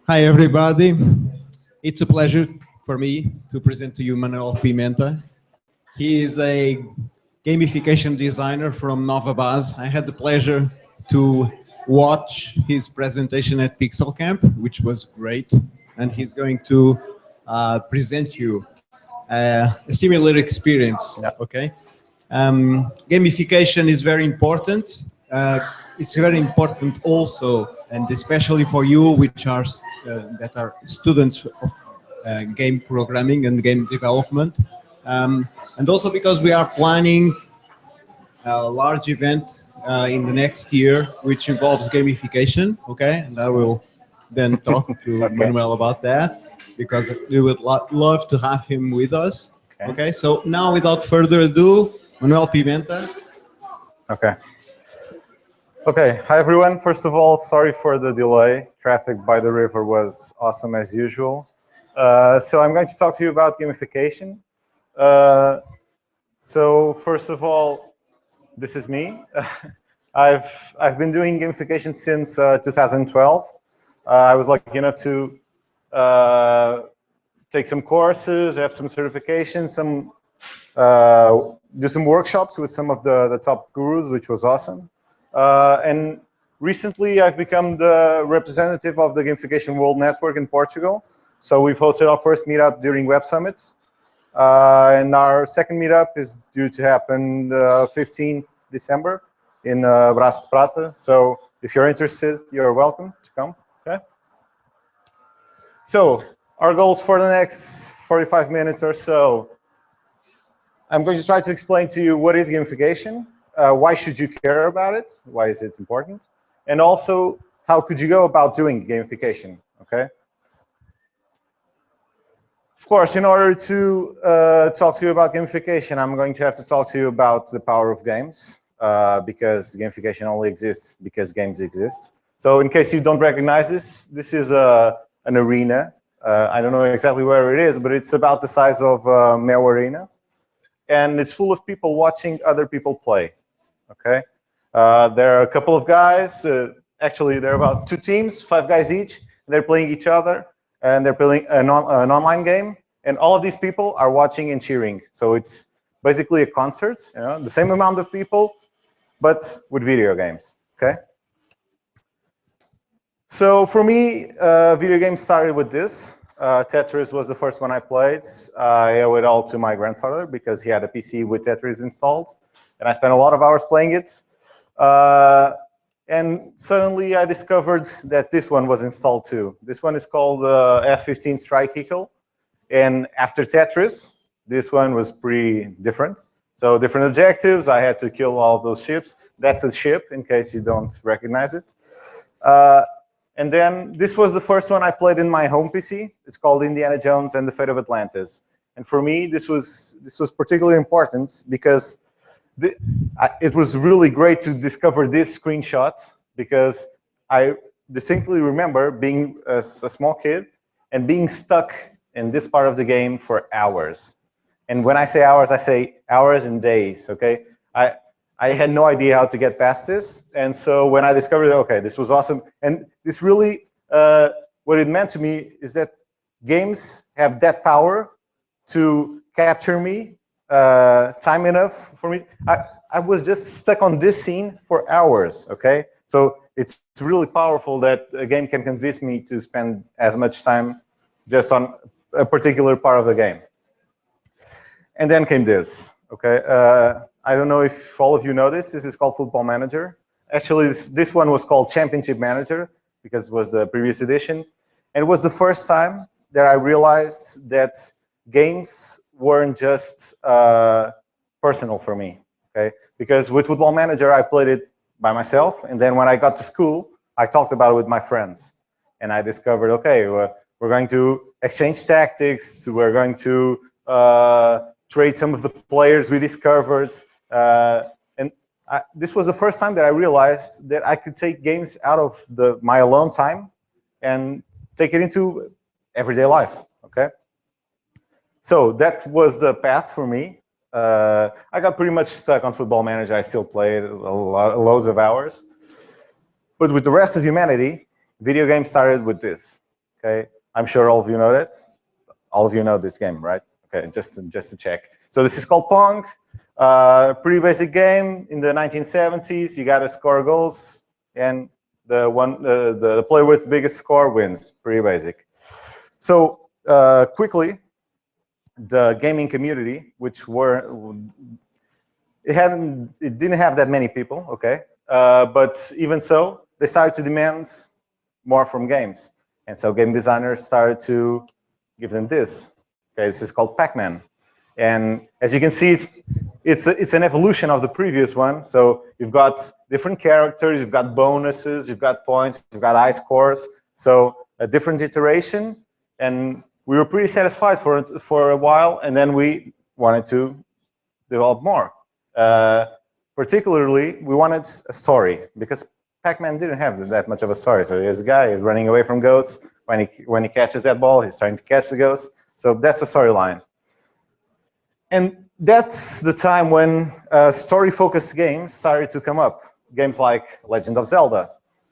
Hi, everybody. It's a pleasure for me to present to you Manuel Pimenta. He is a gamification designer from Nova Base. I had the pleasure to watch his presentation at Pixel Camp, which was great. And he's going to present you a similar experience, okay? Gamification is very important. It's very important also, and especially for you, which are that are students of game programming and game development, and also because we are planning a large event in the next year, which involves gamification. Okay, and I will then talk to Manuel about that because we would love to have him with us. Okay, so now without further ado, Manuel Pimenta. Okay, hi everyone. First of all, sorry for the delay. Traffic by the river was awesome as usual. So I'm going to talk to you about gamification. So first of all, this is me. I've been doing gamification since 2012. I was lucky enough to take some courses, have some certifications, do some workshops with some of the top gurus, which was awesome. And recently, I've become the representative of the Gamification World Network in Portugal. So we've hosted our first meetup during Web Summit. And our second meetup is due to happen 15th December in Braço de Prata. So if you're interested, you're welcome to come. Okay. So our goals for the next 45 minutes or so. I'm going to try to explain to you what is gamification. Why should you care about it? Why is it important? And also, how could you go about doing gamification? Okay. Of course, in order to talk to you about gamification, I'm going to have to talk to you about the power of games, because gamification only exists because games exist. So in case you don't recognize this, this is an arena. I don't know exactly where it is, but it's about the size of Mel Arena. And it's full of people watching other people play. Okay, there are a couple of guys. Actually, there are about 2 teams, 5 guys each. They're playing each other, and they're playing an online game. And all of these people are watching and cheering. So it's basically a concert. You know, the same amount of people, but with video games. Okay. So for me, video games started with this. Tetris was the first one I played. I owe it all to my grandfather because he had a PC with Tetris installed. And I spent a lot of hours playing it. And suddenly I discovered that this one was installed too. This one is called F-15 Strike Eagle. And after Tetris, this one was pretty different. So different objectives. I had to kill all of those ships. That's a ship, in case you don't recognize it. And then this was the first one I played in my home PC. It's called Indiana Jones and the Fate of Atlantis. And for me, this was particularly important because it was really great to discover this screenshot, because I distinctly remember being a small kid and being stuck in this part of the game for hours. And when I say hours and days, okay? I had no idea how to get past this. And so when I discovered, okay, this was awesome. And this really, what it meant to me is that games have that power to capture me time enough for me. I was just stuck on this scene for hours, okay? So it's really powerful that a game can convince me to spend as much time just on a particular part of the game. And then came this, okay? I don't know if all of you know this. This is called Football Manager. Actually, this one was called Championship Manager because it was the previous edition. And it was the first time that I realized that games weren't just personal for me, okay? Because with Football Manager, I played it by myself. And then when I got to school, I talked about it with my friends. And I discovered, okay, we're going to exchange tactics. We're going to trade some of the players we discovered. This was the first time that I realized that I could take games out of my alone time and take it into everyday life. Okay, so that was the path for me. I got pretty much stuck on Football Manager. I still played loads of hours. But with the rest of humanity, video games started with this. Okay, I'm sure all of you know that. All of you know this game, right? Okay, just to check. So this is called Pong. Pretty basic game in the 1970s. You got to score goals, and the player with the biggest score wins. Pretty basic. So quickly, the gaming community, which it didn't have that many people, okay, but even so, they started to demand more from games, and so game designers started to give them this. Okay, this is called Pac-Man, and as you can see, it's an evolution of the previous one. So you've got different characters, you've got bonuses, you've got points, you've got high scores. So a different iteration, and we were pretty satisfied for a while, and then we wanted to develop more. Particularly, we wanted a story, because Pac-Man didn't have that much of a story. So there's a guy who's running away from ghosts. When he catches that ball, he's trying to catch the ghost. So that's the storyline. And that's the time when story-focused games started to come up. Games like Legend of Zelda,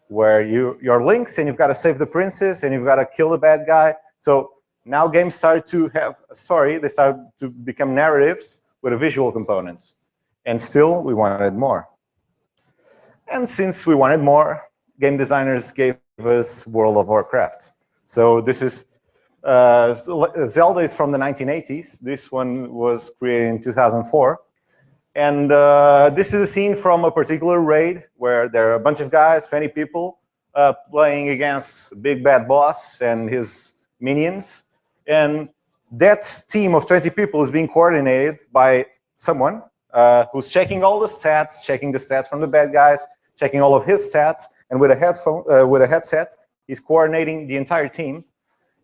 where you're Lynx and you've got to save the princess and you've got to kill the bad guy. So now games started to have a story. They started to become narratives with a visual component. And still, we wanted more. And since we wanted more, game designers gave us World of Warcraft. So this is Zelda is from the 1980s. This one was created in 2004. And this is a scene from a particular raid where there are a bunch of guys, 20 people, playing against a big bad boss and his minions. And that team of 20 people is being coordinated by someone who's checking all the stats, checking the stats from the bad guys, checking all of his stats, and with a headset, he's coordinating the entire team.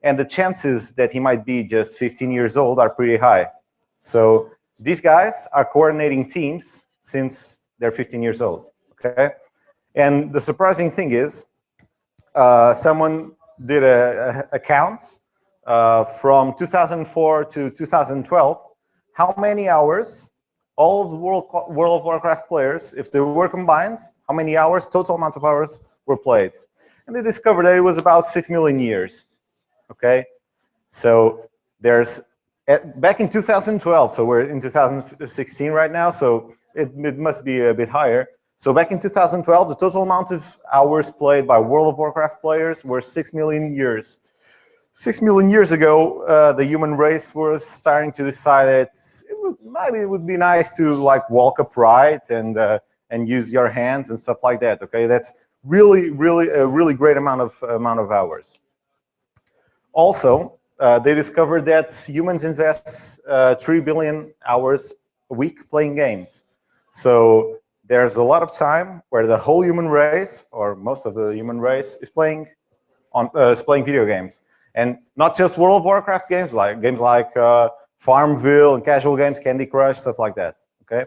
And the chances that he might be just 15 years old are pretty high. So these guys are coordinating teams since they're 15 years old. Okay, and the surprising thing is, someone did a count from 2004 to 2012. How many hours all of the World of Warcraft players, if they were combined, how many hours, total amount of hours were played? And they discovered that it was about 6 million years. Okay, so there's back in 2012, so we're in 2016 right now, so it must be a bit higher. So back in 2012, the total amount of hours played by World of Warcraft players were 6 million years. 6 million years ago, the human race was starting to decide that maybe it would be nice to like walk upright and use your hands and stuff like that. Okay, that's really a really great amount of hours. Also, they discovered that humans invest 3 billion hours a week playing games. So there's a lot of time where the whole human race, or most of the human race, is playing video games. And not just World of Warcraft games like Farmville and casual games, Candy Crush, stuff like that. Okay,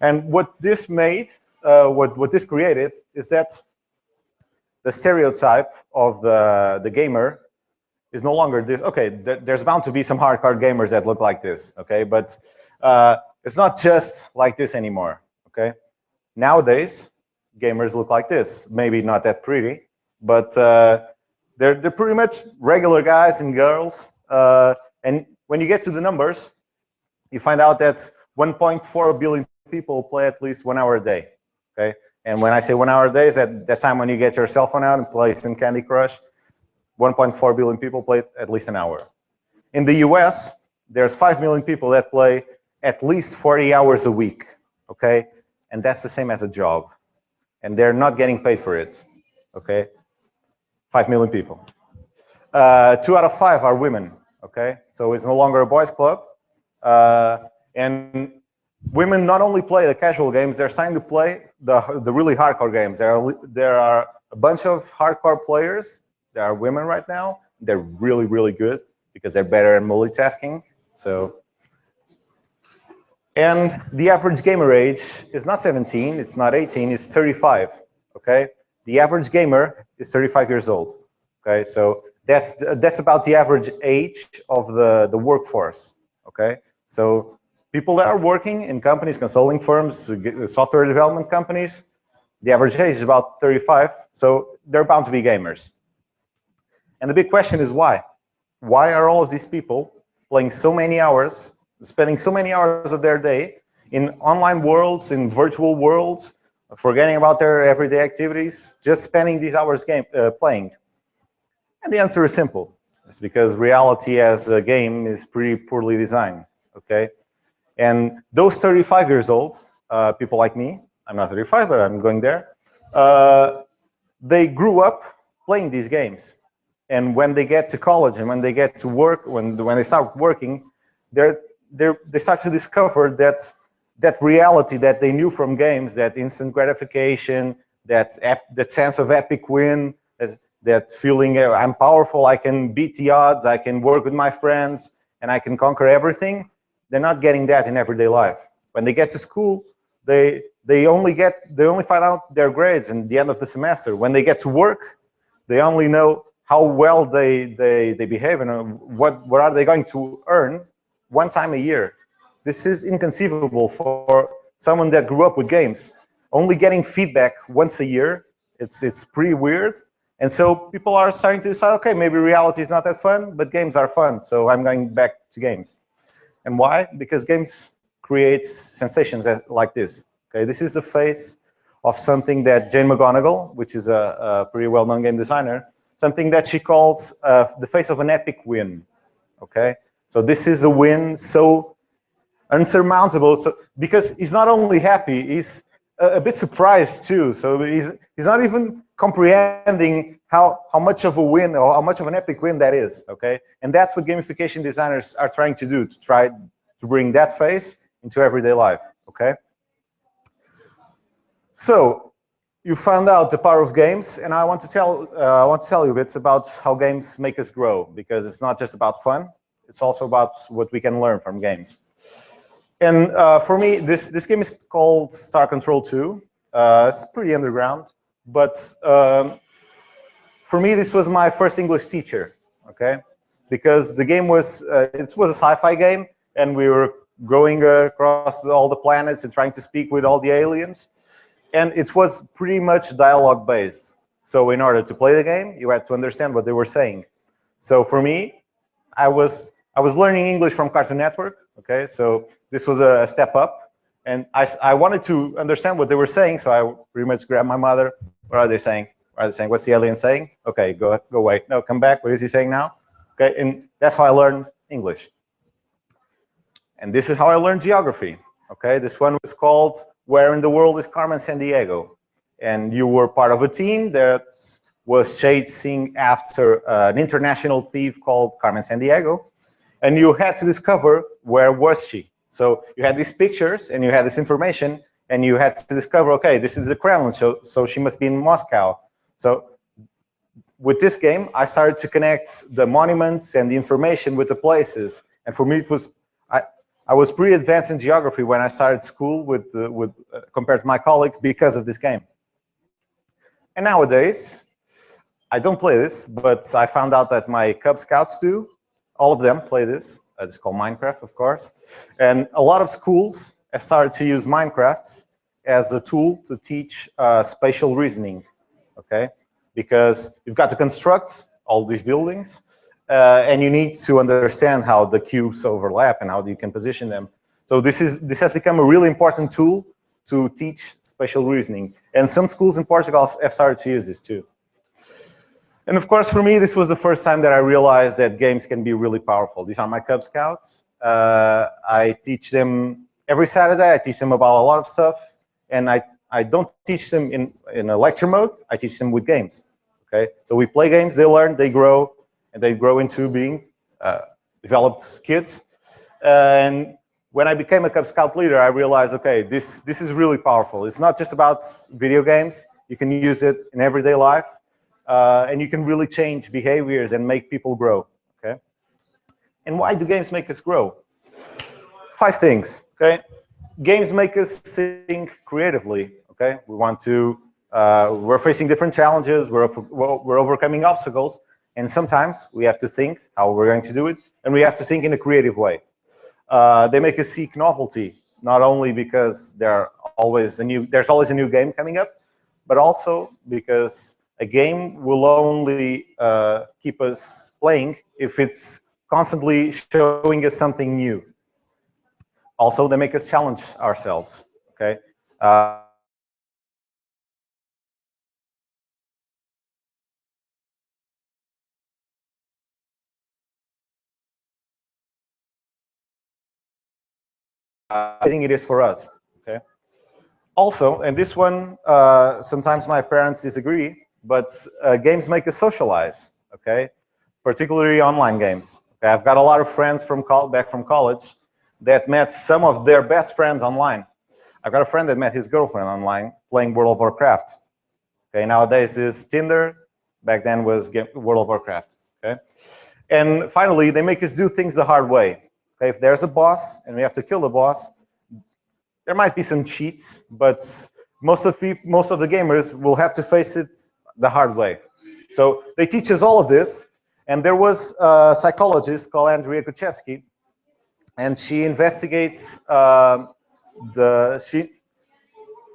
and what this made, what this created, is that the stereotype of the gamer is no longer this. Okay, there's bound to be some hardcore gamers that look like this. Okay, but it's not just like this anymore. Okay, nowadays gamers look like this. Maybe not that pretty, but they're pretty much regular guys and girls. And when you get to the numbers, you find out that 1.4 billion people play at least 1 hour a day. Okay, and when I say 1 hour a day, is that time when you get your cell phone out and play some Candy Crush. 1.4 billion people play at least an hour. In the US, there's 5 million people that play at least 40 hours a week. Okay, and that's the same as a job, and they're not getting paid for it. Okay, 5 million people. 2 out of 5 are women. Okay, so it's no longer a boys' club, and women not only play the casual games, they're starting to play the really hardcore games. There are a bunch of hardcore players. There are women right now they're really, really good because they're better at multitasking. So, and the average gamer age is not 17, it's not 18, it's 35, okay? The average gamer is 35 years old, okay? So that's about the average age of the workforce, okay? So people that are working in companies, consulting firms, software development companies, the average age is about 35, so they're bound to be gamers. And the big question is why? Why are all of these people playing so many hours, spending so many hours of their day in online worlds, in virtual worlds, forgetting about their everyday activities, just spending these hours playing? And the answer is simple. It's because reality as a game is pretty poorly designed, okay? And those 35 years old, people like me, I'm not 35, but I'm going there, they grew up playing these games. And when they get to college and when they get to work, when they start working, they start to discover that reality that they knew from games, that instant gratification, that sense of epic win, that feeling I'm powerful, I can beat the odds, I can work with my friends, and I can conquer everything. They're not getting that in everyday life. When they get to school, they only find out their grades at the end of the semester. When they get to work, they only know how well they behave and what are they going to earn one time a year. This is inconceivable for someone that grew up with games. Only getting feedback once a year, it's pretty weird. And so people are starting to decide, okay, maybe reality is not that fun, but games are fun, so I'm going back to games. And why? Because games create sensations like this. Okay, this is the face of something that Jane McGonigal, which is a pretty well-known game designer, something that she calls the face of an epic win. Okay, so this is a win so unsurmountable. So because he's not only happy, he's a bit surprised too. So he's not even comprehending how much of a win or how much of an epic win that is. Okay, and that's what gamification designers are trying to do, to try to bring that face into everyday life. Okay, so you found out the power of games, and I want to tell you a bit about how games make us grow, because it's not just about fun; it's also about what we can learn from games. And for me, this game is called Star Control 2. It's pretty underground, but for me, this was my first English teacher. Okay, because the game was it was a sci-fi game, and we were going across all the planets and trying to speak with all the aliens. And it was pretty much dialogue based. So in order to play the game, you had to understand what they were saying. So for me, I was learning English from Cartoon Network. Okay, so this was a step up, and I wanted to understand what they were saying. So I pretty much grabbed my mother. What are they saying? What are they saying? What's the alien saying? Okay, go away. No, come back. What is he saying now? Okay, and that's how I learned English. And this is how I learned geography. Okay, this one was called Where in the World is Carmen Sandiego? And you were part of a team that was chasing after an international thief called Carmen Sandiego. And you had to discover where was she. So you had these pictures and you had this information, and you had to discover, okay, this is the Kremlin, so she must be in Moscow. So with this game, I started to connect the monuments and the information with the places. And for me, it was I was pretty advanced in geography when I started school compared to my colleagues because of this game. And nowadays, I don't play this, but I found out that my Cub Scouts do. All of them play this. It's called Minecraft, of course. And a lot of schools have started to use Minecraft as a tool to teach spatial reasoning, okay? Because you've got to construct all these buildings, and you need to understand how the cubes overlap and how you can position them. So this has become a really important tool to teach spatial reasoning. And some schools in Portugal have started to use this too. And of course, for me, this was the first time that I realized that games can be really powerful. These are my Cub Scouts. I teach them every Saturday. I teach them about a lot of stuff. And I don't teach them in a lecture mode. I teach them with games. Okay? So we play games, they learn, they grow, and they grow into being developed kids. And when I became a Cub Scout leader, I realized, okay, this is really powerful. It's not just about video games. You can use it in everyday life. and you can really change behaviors and make people grow. Okay. And why do games make us grow? 5 things. Okay. Games make us think creatively. Okay. We want to. We're facing different challenges. We're overcoming obstacles, and sometimes we have to think how we're going to do it, and we have to think in a creative way. They make us seek novelty, not only because there's always a new game coming up, but also because a game will only keep us playing if it's constantly showing us something new. Also, they make us challenge ourselves. Okay. It is for us. Okay. Also, and this one, sometimes my parents disagree, but games make us socialize. Okay, particularly online games. Okay? I've got a lot of friends back from college that met some of their best friends online. I've got a friend that met his girlfriend online playing World of Warcraft. Okay, nowadays is Tinder. Back then was World of Warcraft. Okay, and finally, they make us do things the hard way. Okay, if there's a boss and we have to kill the boss, there might be some cheats, but most of the gamers will have to face it the hard way. So they teach us all of this, and there was a psychologist called Andrea Kuchevsky, and she investigates the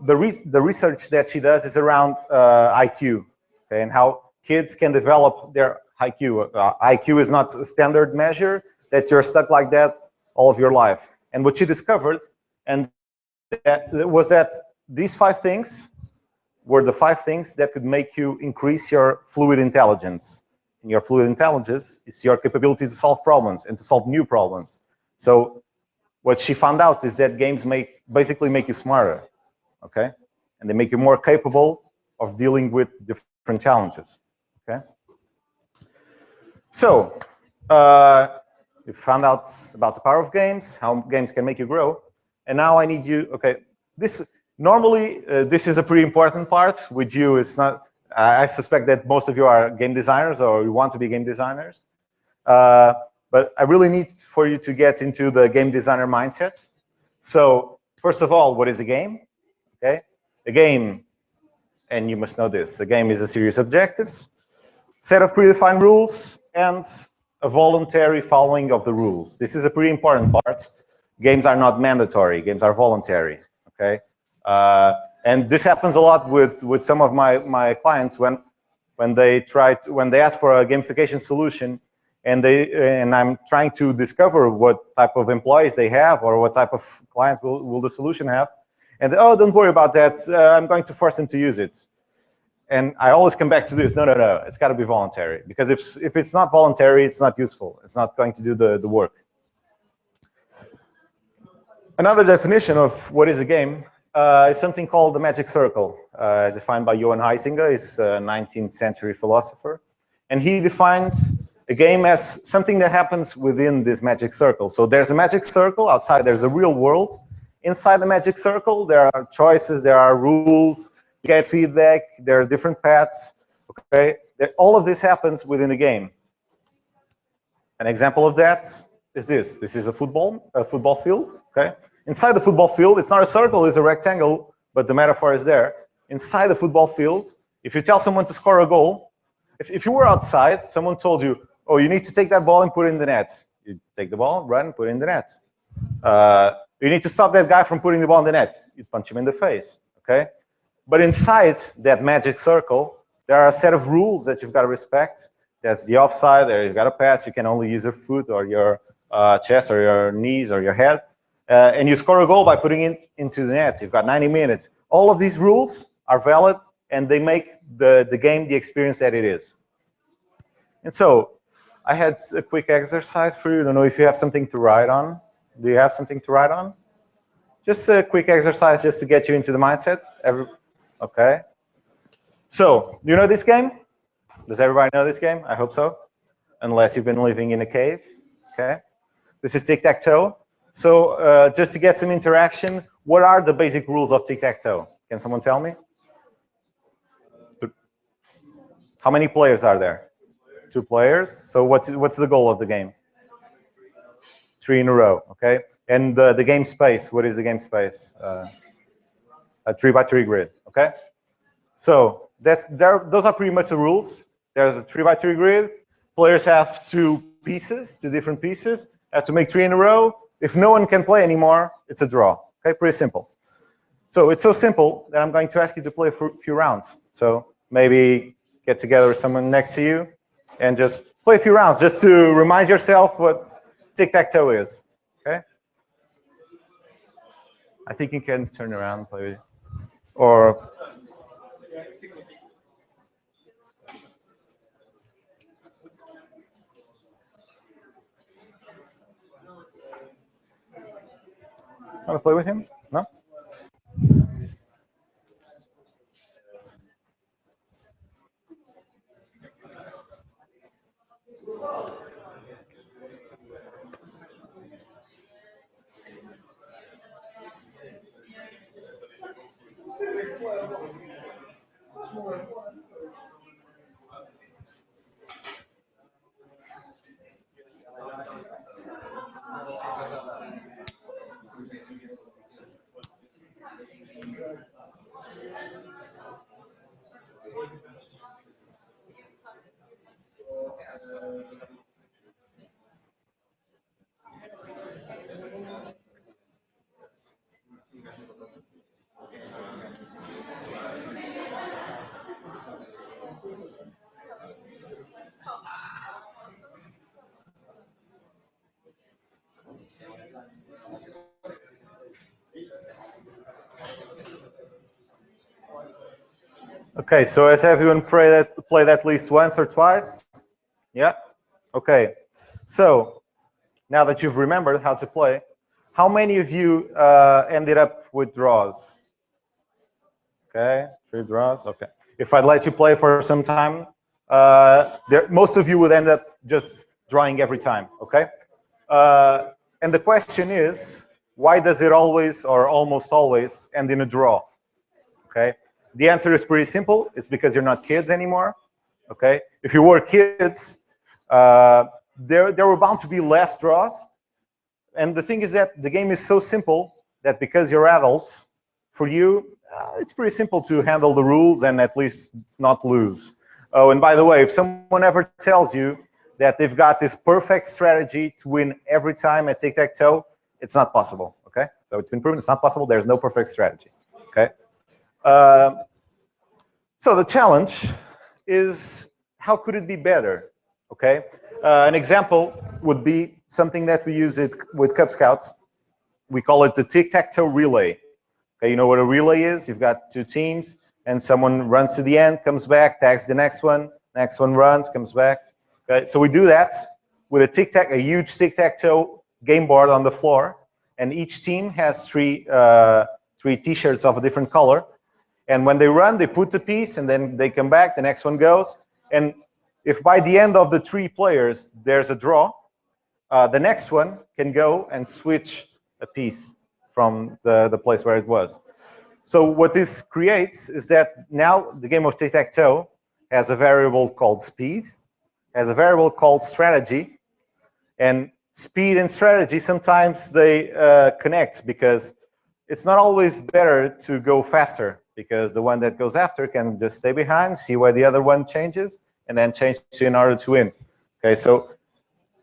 research that she does is around IQ, okay, and how kids can develop their IQ. IQ is not a standard measure that you're stuck like that all of your life. And what she discovered, and was that these 5 things were the 5 things that could make you increase your fluid intelligence. And your fluid intelligence is your capability to solve problems and to solve new problems. So what she found out is that games basically make you smarter, okay? And they make you more capable of dealing with different challenges, okay? So you found out about the power of games, how games can make you grow. And now I need you, okay, normally this is a pretty important part. With you, it's not, I suspect that most of you are game designers or you want to be game designers. But I really need for you to get into the game designer mindset. So first of all, what is a game? Okay, a game, and you must know this, a game is a series of objectives, set of predefined rules, and a voluntary following of the rules. This is a pretty important part. Games are not mandatory. Games are voluntary. Okay, and this happens a lot with some of my clients when they ask for a gamification solution, and I'm trying to discover what type of employees they have or what type of clients will the solution have, and oh, don't worry about that. I'm going to force them to use it. And I always come back to this. No, it's got to be voluntary, because if it's not voluntary, it's not useful. It's not going to do the work. Another definition of what is a game is something called the magic circle, as defined by Johann Huizinga. He's a 19th century philosopher. And he defines a game as something that happens within this magic circle. So there's a magic circle outside, there's a real world. Inside the magic circle, there are choices, there are rules, you get feedback, there are different paths. Okay, all of this happens within a game. An example of that is this. This is a football field. Okay, inside the football field, it's not a circle, it's a rectangle, but the metaphor is there. Inside the football field, if you tell someone to score a goal, if you were outside, someone told you, oh, you need to take that ball and put it in the net. You take the ball, run, put it in the net. You need to stop that guy from putting the ball in the net. You punch him in the face. Okay, but inside that magic circle, there are a set of rules that you've got to respect. That's the offside, there you've got to pass, you can only use your foot or your chest or your knees or your head. And you score a goal by putting it into the net. You've got 90 minutes. All of these rules are valid, and they make the game the experience that it is. And so I had a quick exercise for you. I don't know if you have something to write on. Do you have something to write on? Just a quick exercise just to get you into the mindset. Okay. So, do you know this game? Does everybody know this game? I hope so. Unless you've been living in a cave. Okay. This is tic-tac-toe. So, just to get some interaction, what are the basic rules of tic-tac-toe? Can someone tell me? How many players are there? 2 players. So what's the goal of the game? 3 in a row, okay? And the game space, what is the game space? A 3x3 grid, okay? So those are pretty much the rules. There's a 3x3 grid. Players have 2 pieces, 2 different pieces. Have to make 3 in a row. If no one can play anymore, it's a draw. Okay, pretty simple. So it's so simple that I'm going to ask you to play for a few rounds. So maybe get together with someone next to you and just play a few rounds just to remind yourself what tic-tac-toe is. Okay? I think you can turn around and play with it. Or want to play with him? No? Okay, so has everyone played at least once or twice? Yeah? Okay. So now that you've remembered how to play, how many of you ended up with draws? Okay, 3 draws. Okay. If I'd let you play for some time, most of you would end up just drawing every time. Okay. And the question is, why does it always or almost always end in a draw? Okay. The answer is pretty simple. It's because you're not kids anymore. Okay. If you were kids, there were bound to be less draws. And the thing is that the game is so simple that because you're adults, for you, it's pretty simple to handle the rules and at least not lose. Oh, and by the way, if someone ever tells you that they've got this perfect strategy to win every time at tic-tac-toe, it's not possible, okay? So it's been proven it's not possible. There's no perfect strategy, okay? So the challenge is, how could it be better, okay? An example would be something that we use with Cub Scouts. We call it the tic-tac-toe relay. Okay, you know what a relay is? You've got 2 teams, and someone runs to the end, comes back, tags the next one runs, comes back. Okay, so we do that with a huge tic-tac-toe game board on the floor, and each team has 3 T-shirts of a different color. And when they run, they put the piece, and then they come back, the next one goes. And if by the end of the 3 players there's a draw, the next one can go and switch a piece from the place where it was. So what this creates is that now the game of tic-tac-toe has a variable called speed, has a variable called strategy, and speed and strategy sometimes they connect, because it's not always better to go faster, because the one that goes after can just stay behind, see where the other one changes, and then change in order to win. Okay, so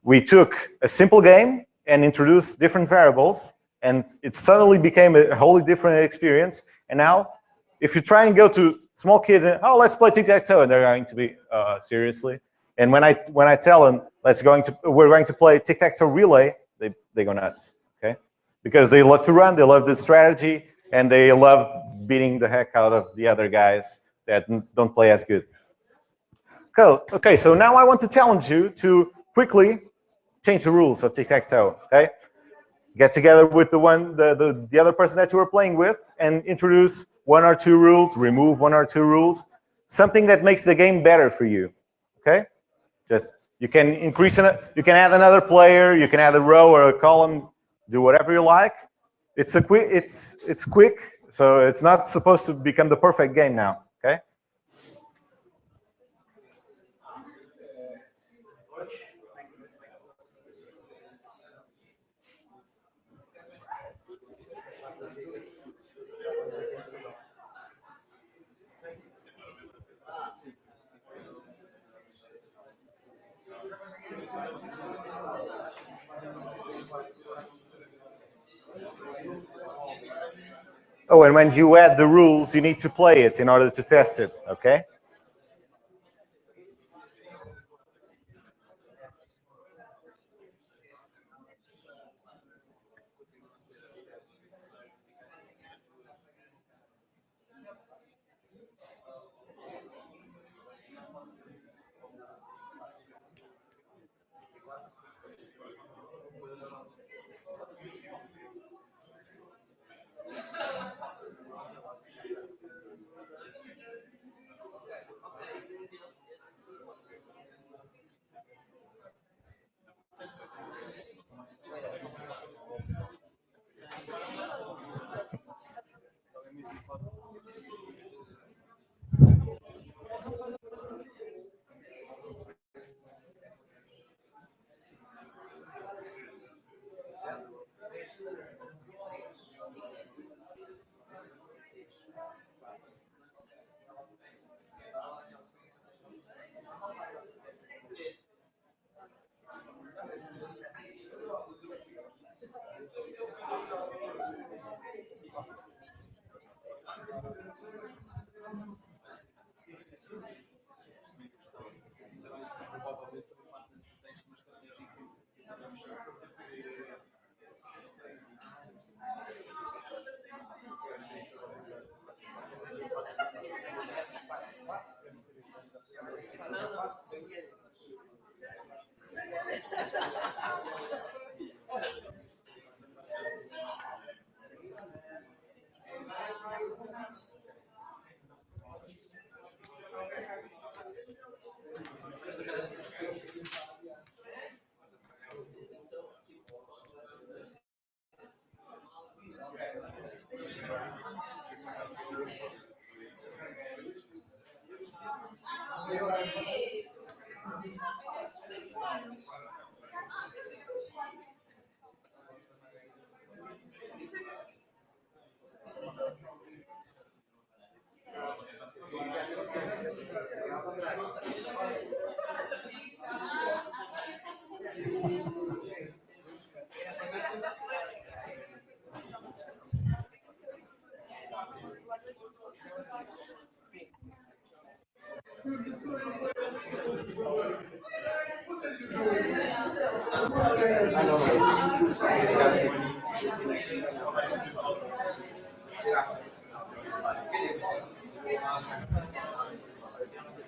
we took a simple game and introduced different variables, and it suddenly became a wholly different experience. And now, if you try and go to small kids and, oh, let's play tic-tac-toe, and they're going to be, seriously? And when I tell them, we're going to play tic-tac-toe relay, they go nuts, okay? Because they love to run, they love the strategy, and they love beating the heck out of the other guys that don't play as good. Cool. Okay, so now I want to challenge you to quickly change the rules of tic-tac-toe, okay? Get together with the other person that you were playing with and introduce 1 or 2 rules, remove 1 or 2 rules, something that makes the game better for you, okay? Just, you can increase it, you can add another player, you can add a row or a column, do whatever you like. It's quick, so it's not supposed to become the perfect game now, okay? Oh, and when you add the rules, you need to play it in order to test it, okay?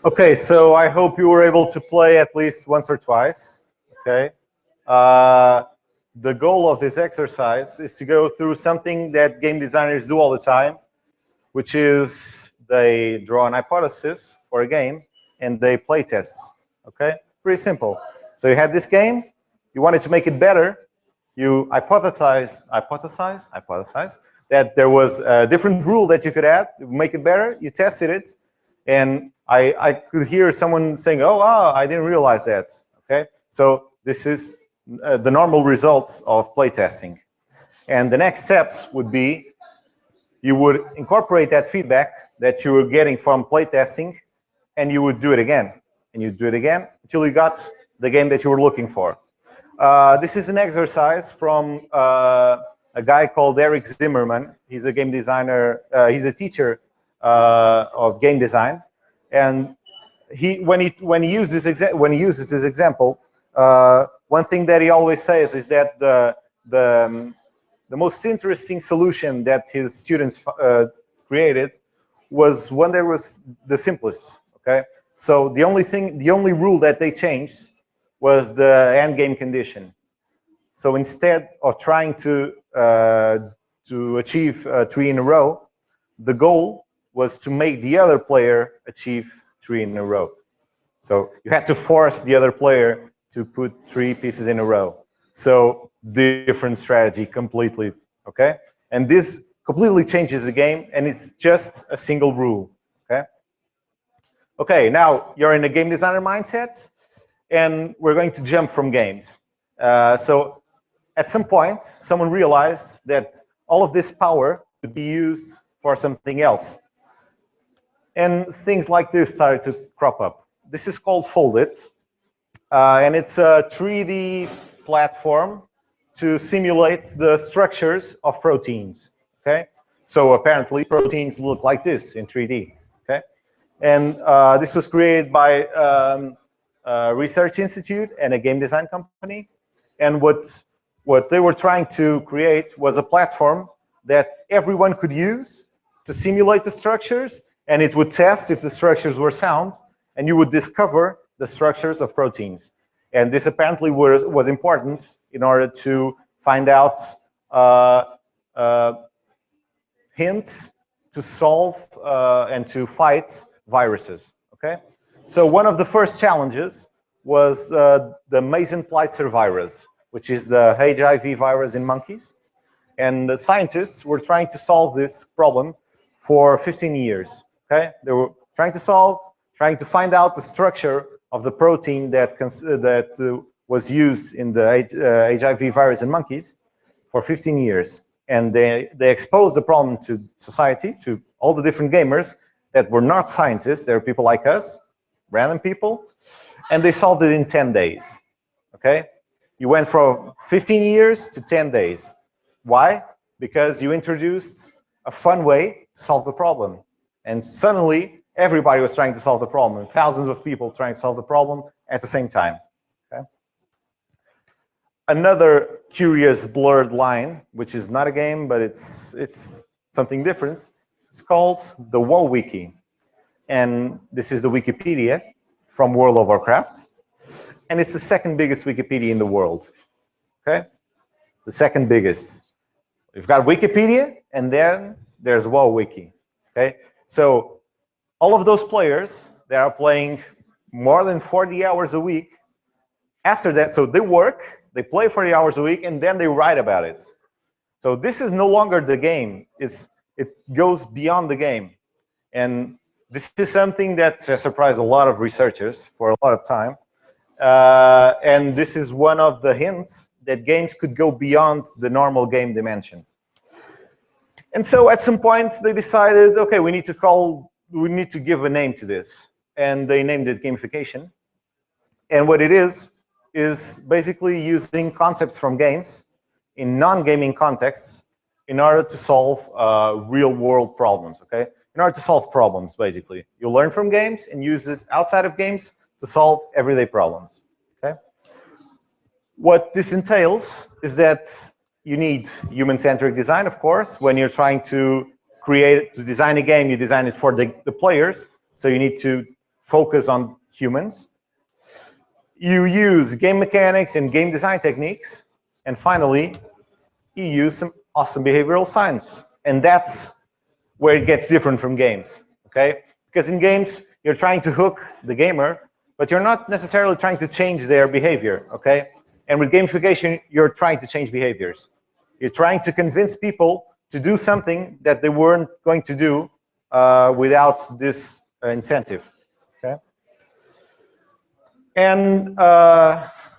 Okay, so I hope you were able to play at least once or twice, okay? The goal of this exercise is to go through something that game designers do all the time, which is they draw an hypothesis for a game and they play tests, okay? Pretty simple. So you had this game, you wanted to make it better, you hypothesize that there was a different rule that you could add, make it better, you tested it, and I could hear someone saying, oh, wow, I didn't realize that, okay? So this is the normal results of playtesting. And the next steps would be you would incorporate that feedback that you were getting from playtesting, and you would do it again. And you do it again until you got the game that you were looking for. This is an exercise from a guy called Eric Zimmerman. He's a game designer. He's a teacher of game design, and when he uses this example, one thing that he always says is that the most interesting solution that his students created was one that was the simplest. Okay, so the only rule that they changed was the end game condition. So instead of trying to achieve 3 in a row, the goal was to make the other player achieve 3 in a row. So you had to force the other player to put 3 pieces in a row. So different strategy completely, okay? And this completely changes the game, and it's just a single rule, okay? Okay, now you're in a game designer mindset, and we're going to jump from games. So at some point, someone realized that all of this power could be used for something else. And things like this started to crop up. This is called Foldit, and it's a 3D platform to simulate the structures of proteins, okay? So apparently, proteins look like this in 3D. Okay, and this was created by a research institute and a game design company. And what they were trying to create was a platform that everyone could use to simulate the structures, and it would test if the structures were sound, and you would discover the structures of proteins. And this apparently was important in order to find out hints to solve and to fight viruses. Okay, so one of the first challenges was the Mason-Plitzer virus, which is the HIV virus in monkeys. And the scientists were trying to solve this problem for 15 years. Okay, they were trying to find out the structure of the protein that was used in the HIV virus in monkeys for 15 years. And they exposed the problem to society, to all the different gamers that were not scientists. They were people like us, random people, and they solved it in 10 days. Okay, you went from 15 years to 10 days. Why? Because you introduced a fun way to solve the problem. And suddenly, everybody was trying to solve the problem. Thousands of people trying to solve the problem at the same time. Okay? Another curious blurred line, which is not a game, but it's something different. It's called the WoW Wiki. And this is the Wikipedia from World of Warcraft. And it's the second biggest Wikipedia in the world. Okay? The second biggest. We've got Wikipedia, and then there's WoW Wiki. Okay? So all of those players, they are playing more than 40 hours a week. After that, so they work, they play 40 hours a week, and then they write about it. So this is no longer the game. It goes beyond the game. And this is something that surprised a lot of researchers for a lot of time. And this is one of the hints that games could go beyond the normal game dimension. And so at some point they decided, okay, we need to give a name to this. And they named it gamification. And what it is basically using concepts from games in non-gaming contexts in order to solve real-world problems, okay? In order to solve problems, basically. You learn from games and use it outside of games to solve everyday problems, okay? What this entails is that you need human-centric design, of course. When you're trying to design a game, you design it for the players, so you need to focus on humans. You use game mechanics and game design techniques, and finally, you use some awesome behavioral science. And that's where it gets different from games, okay? Because in games, you're trying to hook the gamer, but you're not necessarily trying to change their behavior, okay? And with gamification, you're trying to change behaviors. You're trying to convince people to do something that they weren't going to do without this incentive, okay? And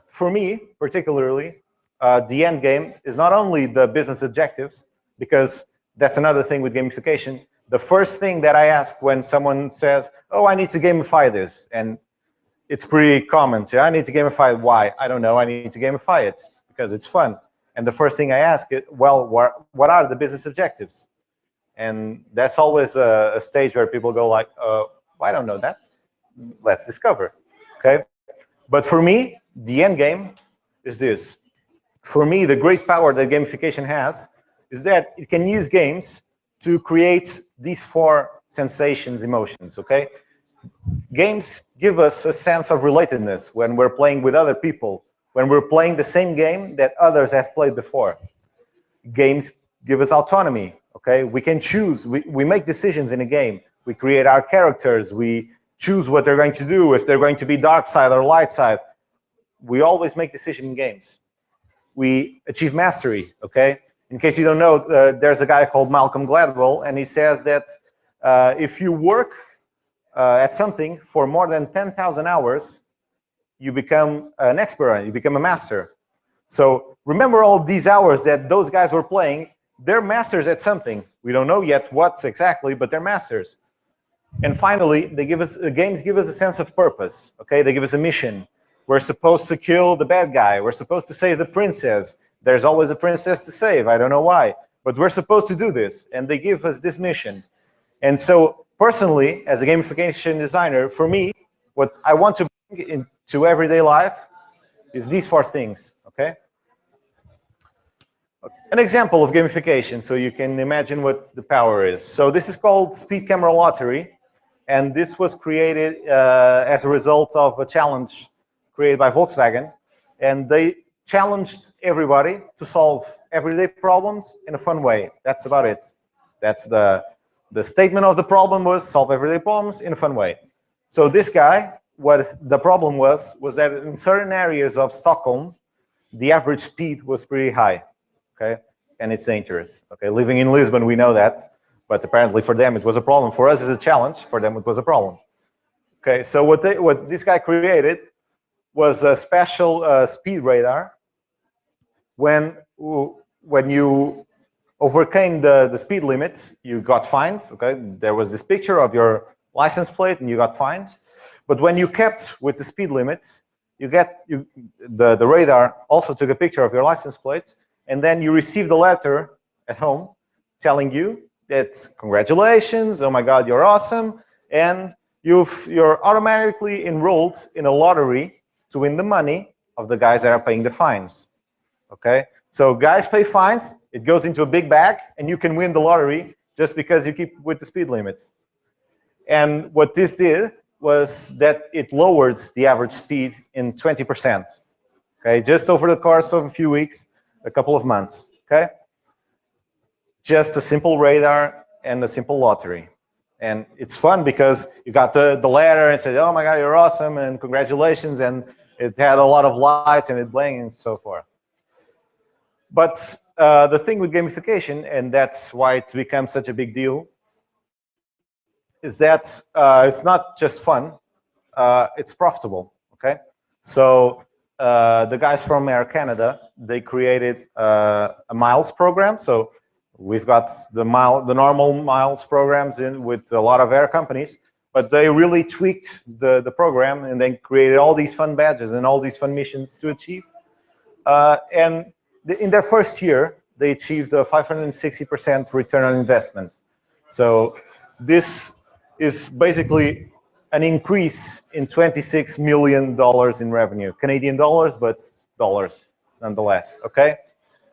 for me, particularly, the end game is not only the business objectives, because that's another thing with gamification. The first thing that I ask when someone says, oh, I need to gamify this, and it's pretty common to, I need to gamify it. Why? I don't know. I need to gamify it because it's fun. And the first thing I ask is, well, what are the business objectives? And that's always a stage where people go like, well, I don't know that. Let's discover, okay? But for me, the end game is this. For me, the great power that gamification has is that it can use games to create these four sensations, emotions, okay? Games give us a sense of relatedness when we're playing with other people, when we're playing the same game that others have played before. Games give us autonomy, okay? We can choose, we make decisions in a game. We create our characters, we choose what they're going to do, if they're going to be dark side or light side. We always make decisions in games. We achieve mastery, okay? In case you don't know, there's a guy called Malcolm Gladwell, and he says that if you work at something for more than 10,000 hours, you become an expert, you become a master. So remember all these hours that those guys were playing, they're masters at something. We don't know yet what exactly, but they're masters. And finally, games give us a sense of purpose, okay? They give us a mission. We're supposed to kill the bad guy. We're supposed to save the princess. There's always a princess to save. I don't know why. but we're supposed to do this, and they give us this mission. And so personally, as a gamification designer, for me, what I want to bring into everyday life is these 4 things, okay? An example of gamification, so you can imagine what the power is. So this is called Speed Camera Lottery, and this was created as a result of a challenge created by Volkswagen, and they challenged everybody to solve everyday problems in a fun way. That's about it. That's the statement of the problem was solve everyday problems in a fun way. So this guy, what the problem was that in certain areas of Stockholm, the average speed was pretty high, okay? And it's dangerous, okay? Living in Lisbon, we know that, but apparently for them it was a problem. For us, it's a challenge. For them, it was a problem. Okay, so what this guy created was a special speed radar. When you overcame the speed limits, you got fined, okay? There was this picture of your license plate and you got fined. But when you kept with the speed limits, the radar also took a picture of your license plate, and then you received a letter at home telling you that congratulations, oh my God, you're awesome, and you're automatically enrolled in a lottery to win the money of the guys that are paying the fines. Okay, so guys pay fines, it goes into a big bag, and you can win the lottery just because you keep with the speed limits. And what this did was that it lowered the average speed in 20%. Okay, just over the course of a few weeks, a couple of months. Okay, just a simple radar and a simple lottery. And it's fun because you got the letter and said, oh my God, you're awesome, and congratulations, and it had a lot of lights and it blinked and so forth. But the thing with gamification, and that's why it's become such a big deal, is that it's not just fun, it's profitable, okay? So the guys from Air Canada, they created a miles program. So we've got the normal miles programs with a lot of air companies, but they really tweaked the program and then created all these fun badges and all these fun missions to achieve. And in their first year, they achieved a 560% return on investment. So this is basically an increase in $26 million in revenue. Canadian dollars, but dollars nonetheless, okay?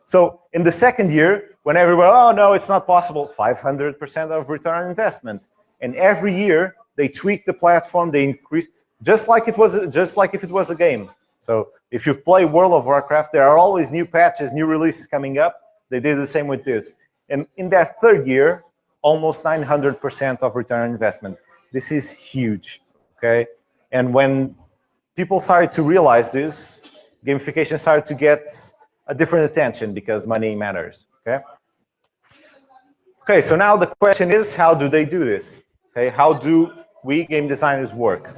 So in the second year, when everybody, oh no, it's not possible, 500% of return on investment. And every year, they tweak the platform, they increase, just like if it was a game. So if you play World of Warcraft, there are always new patches, new releases coming up. They did the same with this. And in that third year, almost 900% of return on investment. This is huge, okay? And when people started to realize this, gamification started to get a different attention because money matters, okay? Okay, so now the question is, how do they do this? Okay, how do we game designers work?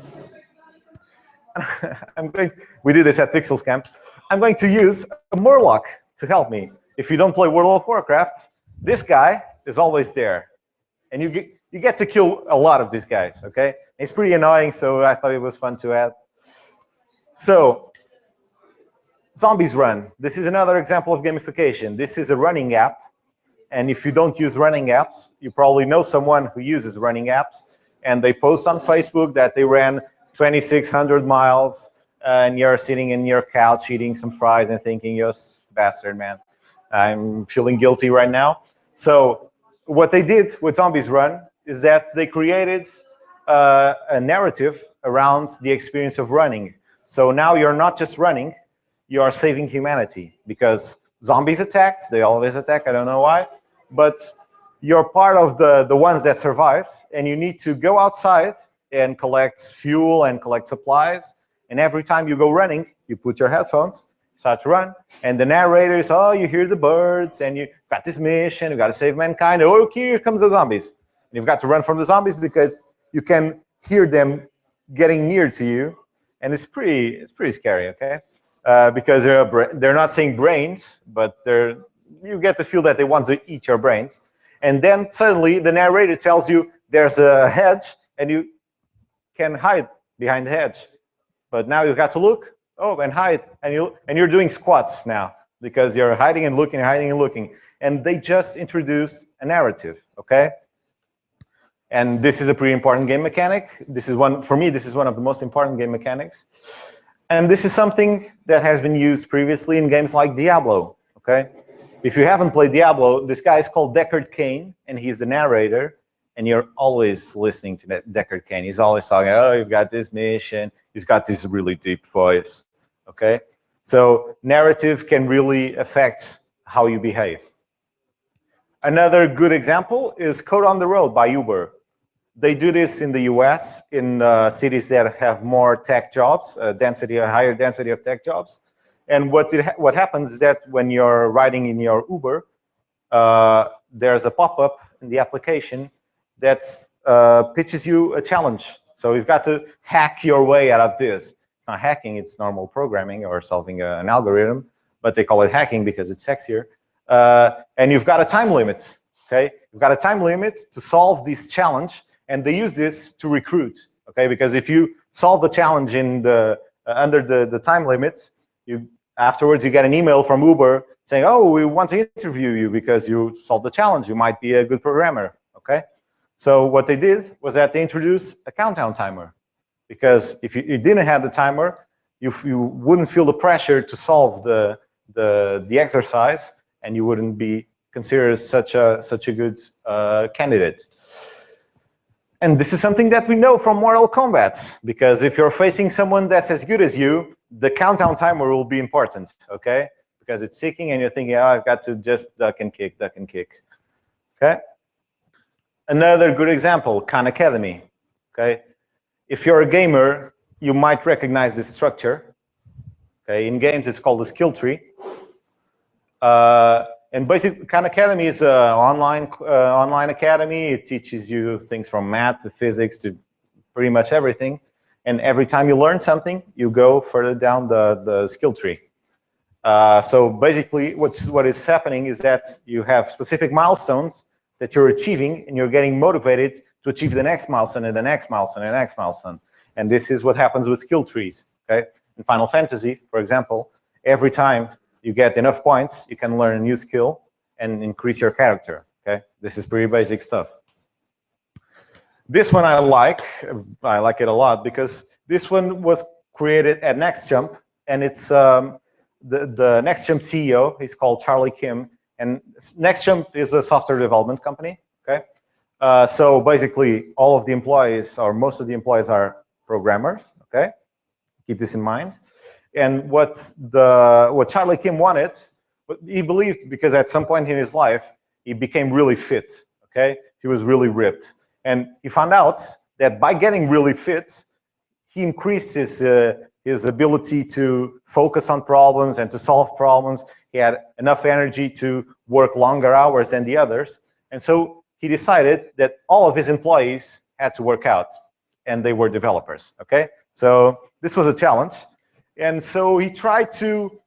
We do this at Pixels Camp. I'm going to use a Murloc to help me. If you don't play World of Warcraft, this guy is always there. And you get to kill a lot of these guys, okay? It's pretty annoying, so I thought it was fun to add. So, Zombies Run. This is another example of gamification. This is a running app. And if you don't use running apps, you probably know someone who uses running apps. And they post on Facebook that they ran 2,600 miles, and you're sitting in your couch eating some fries and thinking, you bastard, man. I'm feeling guilty right now. So what they did with Zombies Run is that they created a narrative around the experience of running. So now you're not just running, you are saving humanity. Because zombies attacked, they always attack, I don't know why. But you're part of the ones that survive, and you need to go outside and collect fuel and collect supplies. And every time you go running, you put your headphones, start to run, and the narrator is, oh, you hear the birds, and you got this mission, you got to save mankind. Oh, here comes the zombies. And you've got to run from the zombies because you can hear them getting near to you, and it's pretty scary, okay? Because they're not saying brains, but you get the feel that they want to eat your brains. And then suddenly the narrator tells you there's a hedge, and you can hide behind the hedge. But now you've got to look, oh, and hide, and you're doing squats now. because you're hiding and looking, hiding and looking. And they just introduced a narrative, okay? And this is a pretty important game mechanic. This is one, for me, this is one of the most important game mechanics. And this is something that has been used previously in games like Diablo, okay? If you haven't played Diablo, this guy is called Deckard Cain, and he's the narrator, and you're always listening to Deckard Cain. He's always talking, oh, you've got this mission. He's got this really deep voice, okay? So narrative can really affect how you behave. Another good example is Code on the Road by Uber. They do this in the US, in cities that have more tech jobs, a higher density of tech jobs. And what happens is that when you're riding in your Uber, there's a pop-up in the application that pitches you a challenge. So you've got to hack your way out of this. It's not hacking, it's normal programming or solving an algorithm, but they call it hacking because it's sexier. And you've got a time limit, okay? You've got a time limit to solve this challenge, and they use this to recruit, okay? Because if you solve the challenge in under the time limit, afterwards you get an email from Uber saying, oh, we want to interview you because you solved the challenge. You might be a good programmer, okay? So what they did was that they introduced a countdown timer, because if you didn't have the timer, you wouldn't feel the pressure to solve the exercise, and you wouldn't be considered such a good candidate. And this is something that we know from Mortal Kombat, because if you're facing someone that's as good as you, the countdown timer will be important, okay? Because it's ticking and you're thinking, oh, I've got to just duck and kick, okay? Another good example, Khan Academy, okay? If you're a gamer, you might recognize this structure, okay? In games, it's called the skill tree. And basically, Khan Academy is an online academy. It teaches you things from math to physics to pretty much everything. And every time you learn something, you go further down the skill tree. So basically, what is happening is that you have specific milestones that you're achieving, and you're getting motivated to achieve the next milestone and the next milestone and the next milestone. And this is what happens with skill trees, okay? In Final Fantasy, for example, every time you get enough points, you can learn a new skill and increase your character, okay? This is pretty basic stuff. This one I like it a lot, because this one was created at NextJump, and it's the NextJump CEO, he's called Charlie Kim, and NextJump is a software development company, okay? So basically, all of the employees, or most of the employees, are programmers, okay? Keep this in mind. And what Charlie Kim wanted, he believed, because at some point in his life, he became really fit, okay? He was really ripped. And he found out that by getting really fit, he increased his ability to focus on problems and to solve problems. He had enough energy to work longer hours than the others. And so he decided that all of his employees had to work out, and they were developers, okay? So this was a challenge. And so he tried to,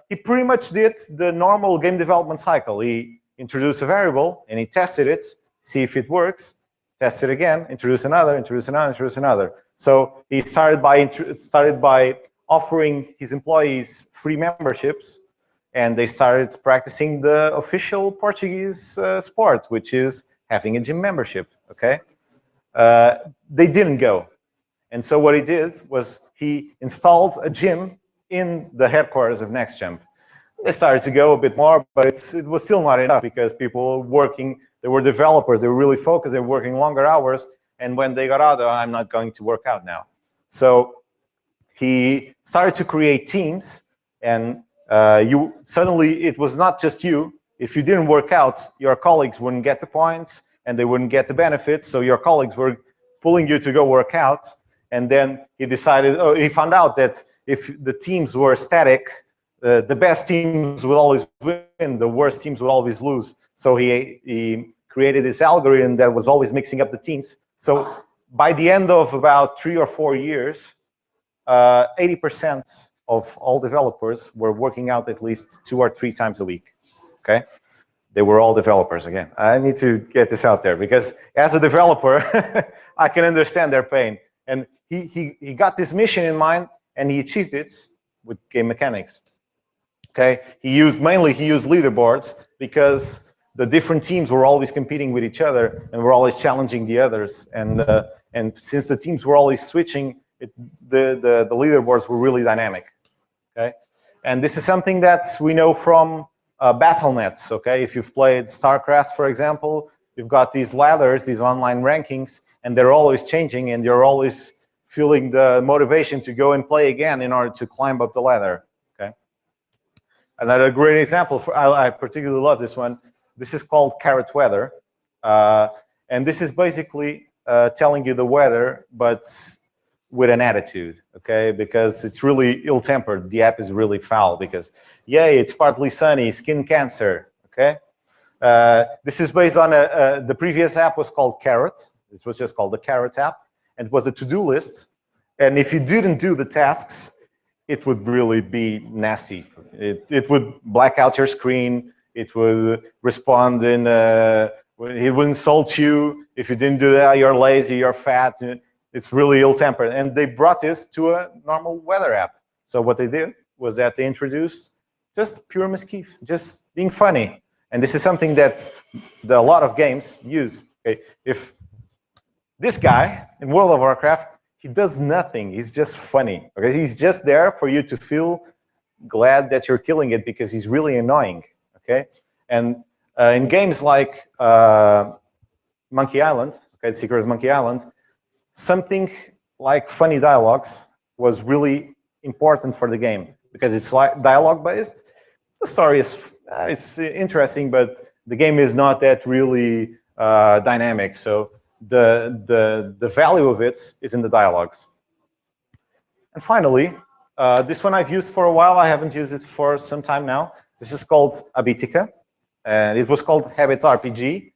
he pretty much did the normal game development cycle. He introduced a variable, and he tested it, see if it works, test it again, introduce another, introduce another, introduce another. So he started by offering his employees free memberships, and they started practicing the official Portuguese sport, which is having a gym membership, okay? They didn't go. And so what he did was he installed a gym in the headquarters of NextJump. They started to go a bit more, but it was still not enough, because people were working, they were developers, they were really focused, they were working longer hours, and when they got out, I'm not going to work out now. So he started to create teams, and suddenly it was not just you. If you didn't work out, your colleagues wouldn't get the points, and they wouldn't get the benefits, so your colleagues were pulling you to go work out. And then he decided, he found out that if the teams were static, the best teams would always win, the worst teams would always lose. So he created this algorithm that was always mixing up the teams. So by the end of about 3 or 4 years, 80% of all developers were working out at least 2 or 3 times a week, okay? They were all developers again. I need to get this out there, because as a developer, I can understand their pain. And he got this mission in mind, and he achieved it with game mechanics. Okay, he used leaderboards because the different teams were always competing with each other and were always challenging the others. And since the teams were always switching, the leaderboards were really dynamic. Okay, and this is something that we know from BattleNets. Okay, if you've played StarCraft, for example, you've got these ladders, these online rankings, and they're always changing, and you're always feeling the motivation to go and play again in order to climb up the ladder. Okay. Another great example, I particularly love this one. This is called Carrot Weather. And this is basically telling you the weather, but with an attitude, okay? Because it's really ill-tempered. The app is really foul because, yay, it's partly sunny, skin cancer, okay? This is based on the previous app was called Carrot. This was just called the Carrot app. And it was a to-do list. And if you didn't do the tasks, it would really be nasty. It would black out your screen. It would respond in, it would insult you. If you didn't do that, you're lazy, you're fat. It's really ill-tempered. And they brought this to a normal weather app. So what they did was that they introduced just pure mischief, just being funny. And this is something that a lot of games use. Okay? If this guy in World of Warcraft, he does nothing. He's just funny. Okay? He's just there for you to feel glad that you're killing it because he's really annoying. Okay? And in games like Monkey Island, okay, The Secret of Monkey Island, something like funny dialogues was really important for the game because it's like dialogue-based. The story is it's interesting, but the game is not that really dynamic. So the value of it is in the dialogues. And finally, this one I've used for a while. I haven't used it for some time now. This is called Habitica, and it was called Habit RPG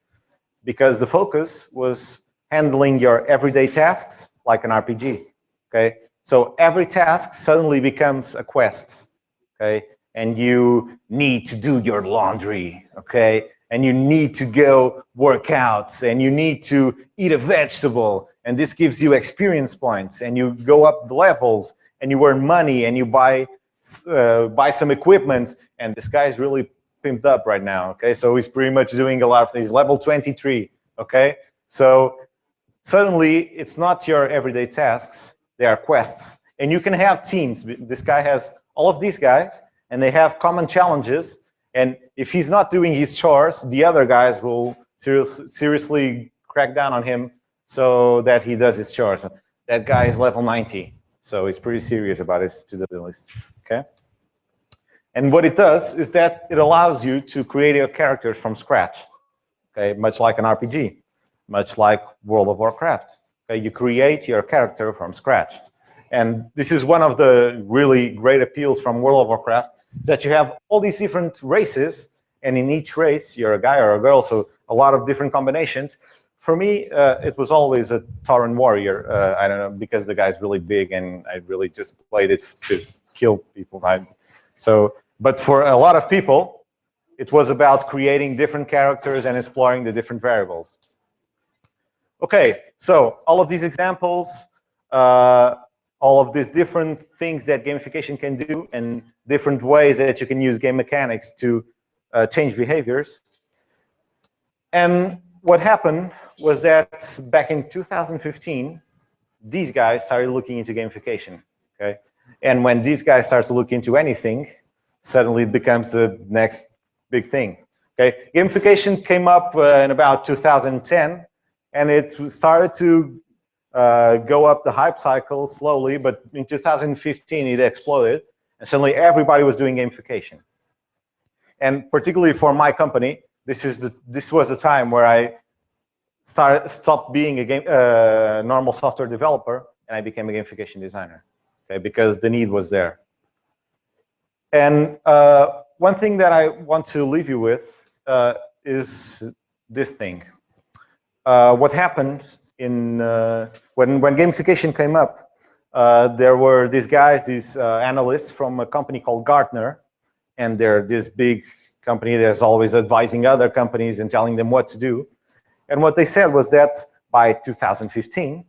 because the focus was handling your everyday tasks like an RPG. Okay, so every task suddenly becomes a quest. Okay, and you need to do your laundry. Okay, and you need to go work out, and you need to eat a vegetable, and this gives you experience points, and you go up the levels, and you earn money, and you buy some equipment, and this guy is really pimped up right now. Okay, so he's pretty much doing a lot of things. Level 23. Okay, so suddenly it's not your everyday tasks; they are quests, and you can have teams. This guy has all of these guys, and they have common challenges. And if he's not doing his chores, the other guys will seriously crack down on him so that he does his chores. That guy is level 90, so he's pretty serious about his to-do list. Okay. And what it does is that it allows you to create your characters from scratch, okay, much like an RPG, much like World of Warcraft. Okay, you create your character from scratch. And this is one of the really great appeals from World of Warcraft, is that you have all these different races, and in each race, you're a guy or a girl, so a lot of different combinations. For me, it was always a Tauren warrior. I don't know, because the guy's really big, and I really just played it to kill people. But for a lot of people, it was about creating different characters and exploring the different variables. Okay, so all of these examples, all of these different things that gamification can do and different ways that you can use game mechanics to change behaviors. And what happened was that back in 2015, these guys started looking into gamification. Okay, and when these guys start to look into anything, suddenly it becomes the next big thing. Okay, gamification came up in about 2010, and it started to go up the hype cycle slowly, but in 2015 it exploded, and suddenly everybody was doing gamification. And particularly for my company, this was the time where I stopped being a normal software developer, and I became a gamification designer. Okay, because the need was there. And one thing that I want to leave you with is this thing. What happened in when gamification came up, there were these guys, these analysts from a company called Gartner, and they're this big company that's always advising other companies and telling them what to do. And what they said was that by 2015,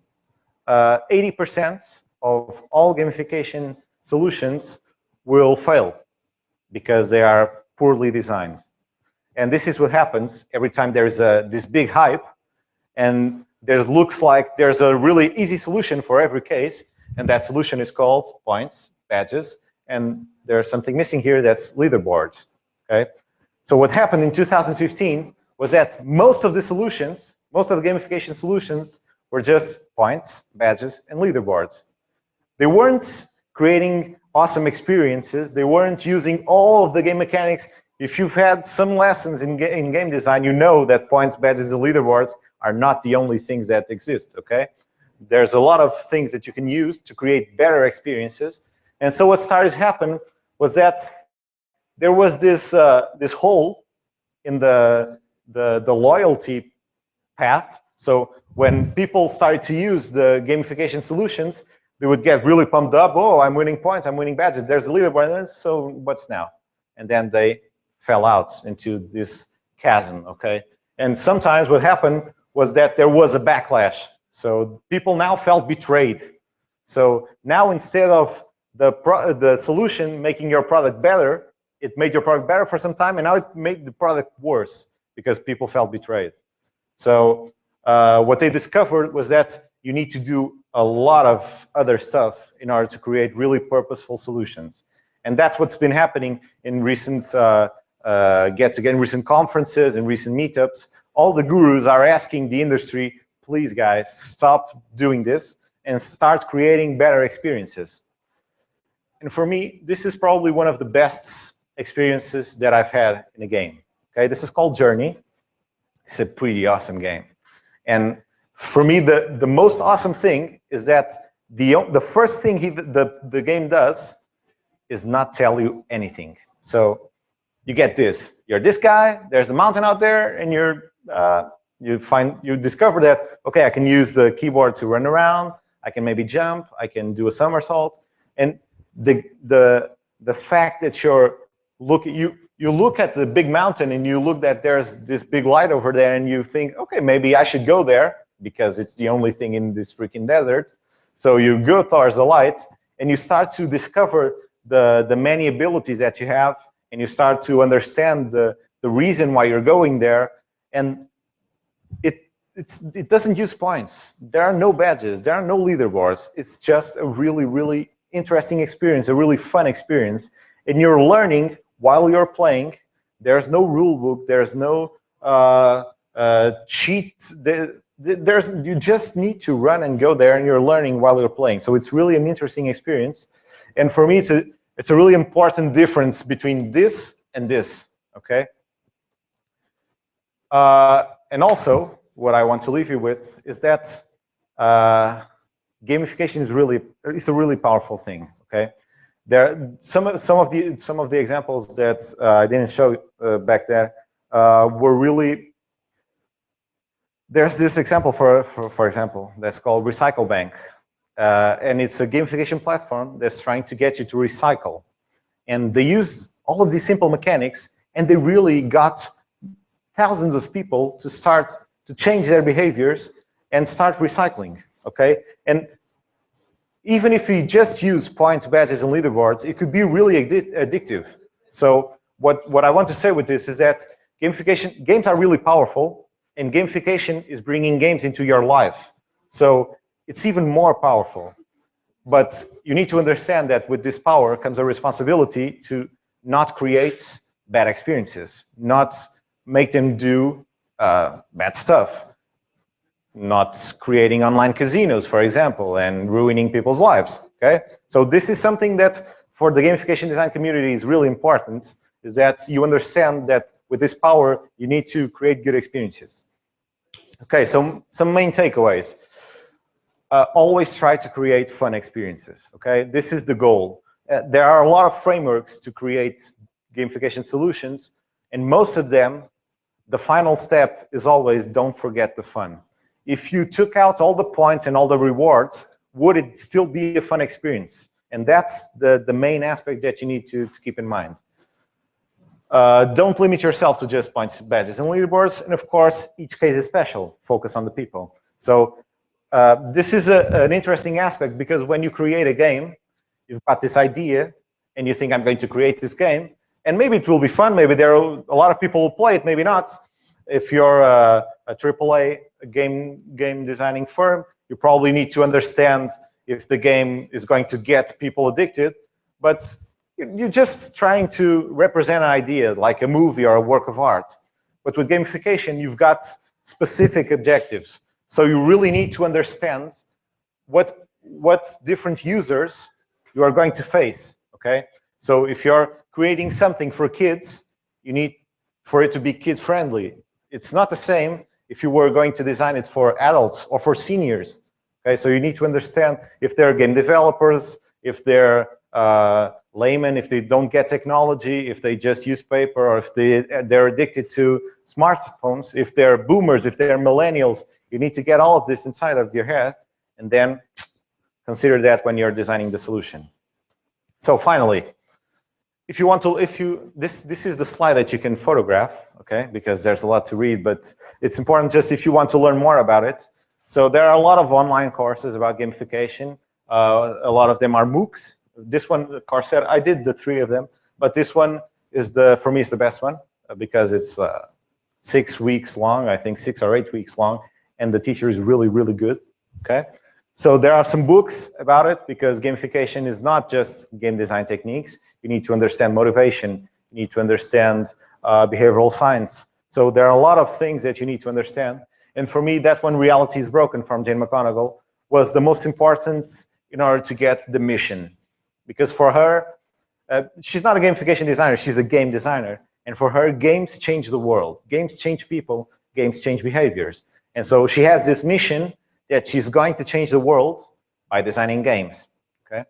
80% of all gamification solutions will fail because they are poorly designed. And this is what happens every time there's this big hype, and there looks like there's a really easy solution for every case, and that solution is called points, badges, and there's something missing here, that's leaderboards. Okay? So what happened in 2015 was that most of the solutions, most of the gamification solutions, were just points, badges, and leaderboards. They weren't creating awesome experiences. They weren't using all of the game mechanics. If you've had some lessons in game design, you know that points, badges, and leaderboards are not the only things that exist, okay? There's a lot of things that you can use to create better experiences. And so what started to happen was that there was this hole in the loyalty path. So when people started to use the gamification solutions, they would get really pumped up. Oh, I'm winning points, I'm winning badges. There's a leaderboard, so what's now? And then they fell out into this chasm, okay? And sometimes what happened was that there was a backlash. So people now felt betrayed. So now instead of the solution making your product better, it made your product better for some time, and now it made the product worse because people felt betrayed. So what they discovered was that you need to do a lot of other stuff in order to create really purposeful solutions. And that's what's been happening in recent get-together, recent conferences and recent meetups. All the gurus are asking the industry, please guys, stop doing this and start creating better experiences. And for me, this is probably one of the best experiences that I've had in a game. Okay, this is called Journey. It's a pretty awesome game. And for me, the most awesome thing is that the first thing the game does is not tell you anything. So you get this. You're this guy, there's a mountain out there, and you discover that, okay, I can use the keyboard to run around, I can maybe jump, I can do a somersault. And the fact that you look at the big mountain and you look that there's this big light over there and you think, okay, maybe I should go there because it's the only thing in this freaking desert. So you go towards the light and you start to discover the many abilities that you have, and you start to understand the reason why you're going there. And it doesn't use points. There are no badges. There are no leaderboards. It's just a really, really interesting experience, a really fun experience. And you're learning while you're playing. There's no rule book. There's no cheat. You just need to run and go there, and you're learning while you're playing. So it's really an interesting experience. And for me, it's a really important difference between this and this, okay? And also, what I want to leave you with is that gamification is a really powerful thing, okay? There some of the examples that I didn't show back there were really. There's this example for example that's called Recycle Bank, and it's a gamification platform that's trying to get you to recycle, and they use all of these simple mechanics, and they really got thousands of people to start to change their behaviors and start recycling, okay? And even if you just use points, badges, and leaderboards, it could be really addictive. So what I want to say with this is that games are really powerful, and gamification is bringing games into your life. So it's even more powerful. But you need to understand that with this power comes a responsibility to not create bad experiences, not make them do bad stuff, not creating online casinos, for example, and ruining people's lives, okay? So this is something that for the gamification design community is really important, is that you understand that with this power, you need to create good experiences. Okay, so some main takeaways. Always try to create fun experiences, okay? This is the goal. There are a lot of frameworks to create gamification solutions, and most of them, the final step is always don't forget the fun. If you took out all the points and all the rewards, would it still be a fun experience? And that's the main aspect that you need to keep in mind. Don't limit yourself to just points, badges, and leaderboards. And of course, each case is special. Focus on the people. So this is an interesting aspect, because when you create a game, you've got this idea, and you think, I'm going to create this game. And maybe it will be fun. Maybe there are a lot of people will play it. Maybe not. If you're a AAA game designing firm, you probably need to understand if the game is going to get people addicted. But you're just trying to represent an idea, like a movie or a work of art. But with gamification, you've got specific objectives. So you really need to understand what different users you are going to face, okay? So if you're creating something for kids, you need for it to be kid-friendly. It's not the same if you were going to design it for adults or for seniors, okay? So you need to understand if they're game developers, if they're laymen, if they don't get technology, if they just use paper, or if they're addicted to smartphones, if they're boomers, if they're millennials. You need to get all of this inside of your head and then consider that when you're designing the solution. So finally, if you want to, this is the slide that you can photograph, okay? Because there's a lot to read, but it's important just if you want to learn more about it. So there are a lot of online courses about gamification. A lot of them are MOOCs. This one, Coursera, I did the 3 of them, but this one is for me, is the best one because it's 6 weeks long, I think 6 or 8 weeks long, and the teacher is really, really good, okay? So there are some books about it because gamification is not just game design techniques. You need to understand motivation. You need to understand behavioral science. So there are a lot of things that you need to understand. And for me, that one, Reality is Broken from Jane McGonigal, was the most important in order to get the mission. Because for her, she's not a gamification designer, she's a game designer. And for her, games change the world. Games change people, games change behaviors. And so she has this mission that she's going to change the world by designing games, okay?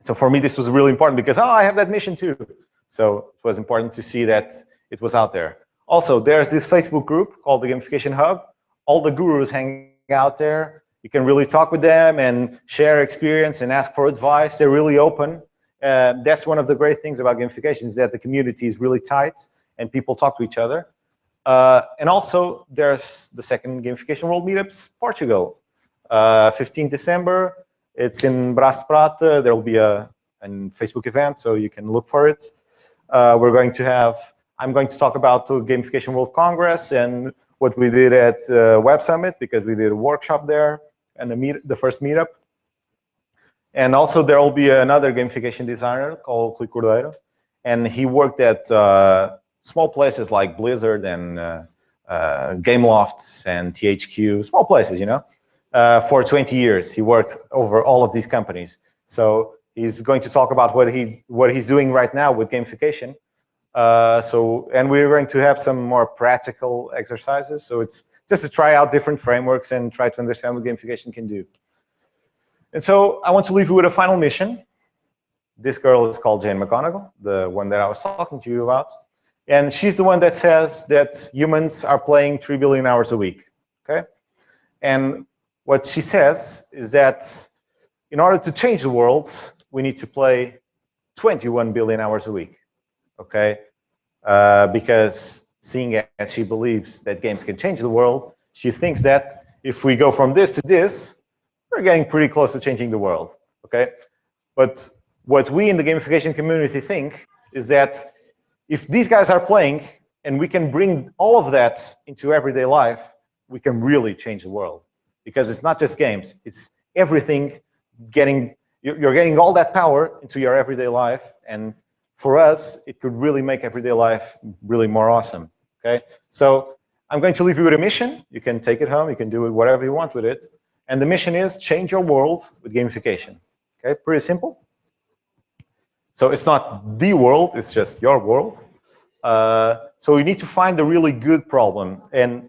So for me, this was really important because, I have that mission too. So it was important to see that it was out there. Also, there's this Facebook group called the Gamification Hub. All the gurus hang out there. You can really talk with them and share experience and ask for advice. They're really open. That's one of the great things about gamification is that the community is really tight and people talk to each other. And also, there's the second Gamification World Meetups, Portugal. 15th December, it's in Braço de Prata. There will be a Facebook event, so you can look for it. I'm going to talk about the Gamification World Congress and what we did at Web Summit, because we did a workshop there and the first meetup. And also, there will be another gamification designer called Rui Cordeiro, and he worked at small places like Blizzard and Gamelofts and THQ, small places, you know, for 20 years. He worked over all of these companies. So he's going to talk about what he's doing right now with gamification. And we're going to have some more practical exercises. So it's just to try out different frameworks and try to understand what gamification can do. And so I want to leave you with a final mission. This girl is called Jane McGonigal, the one that I was talking to you about. And she's the one that says that humans are playing 3 billion hours a week, okay? And what she says is that in order to change the world, we need to play 21 billion hours a week, okay? Because seeing as she believes that games can change the world, she thinks that if we go from this to this, we're getting pretty close to changing the world, okay? But what we in the gamification community think is that if these guys are playing and we can bring all of that into everyday life, we can really change the world. Because it's not just games, it's everything you're getting all that power into your everyday life. And for us, it could really make everyday life really more awesome, okay? So I'm going to leave you with a mission. You can take it home, you can do whatever you want with it. And the mission is change your world with gamification, okay? Pretty simple. So it's not the world, it's just your world. So you need to find a really good problem. And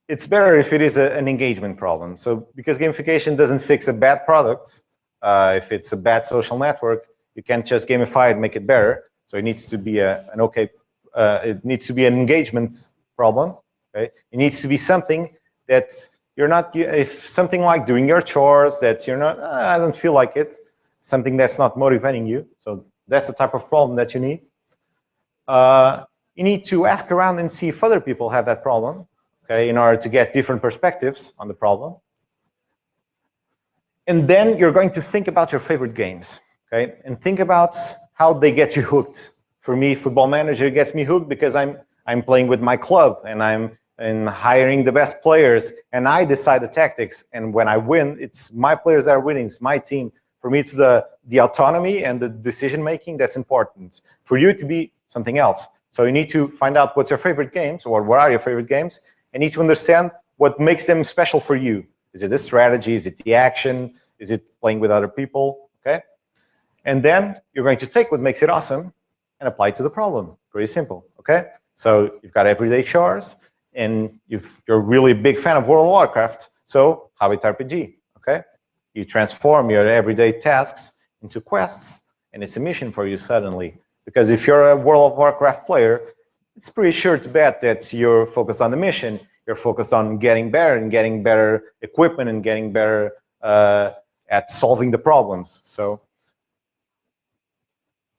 it's better if it is an engagement problem. So because gamification doesn't fix a bad product, if it's a bad social network, you can't just gamify it and make it better. So it needs to be it needs to be an engagement problem. Okay? It needs to be something that you're not, if something like doing your chores that you're not, I don't feel like it, something that's not motivating you. So that's the type of problem that you need. You need to ask around and see if other people have that problem, okay, in order to get different perspectives on the problem. And then you're going to think about your favorite games, okay, and think about how they get you hooked For me, Football Manager gets me hooked because I'm playing with my club and I'm hiring the best players and I decide the tactics. And when I win, it's my players that are winning, it's my team. For me, it's the autonomy and the decision making that's important. For you, it could be something else. So you need to find out what's your favorite games or what are your favorite games and need to understand what makes them special for you. Is it the strategy? Is it the action? Is it playing with other people? Okay. And then you're going to take what makes it awesome and apply it to the problem. Pretty simple. Okay. So you've got everyday chores, and you're really a big fan of World of Warcraft. So Habit RPG. Okay. You transform your everyday tasks into quests, and it's a mission for you suddenly. Because if you're a World of Warcraft player, it's pretty sure to bet that you're focused on the mission. You're focused on getting better and getting better equipment and getting better at solving the problems. So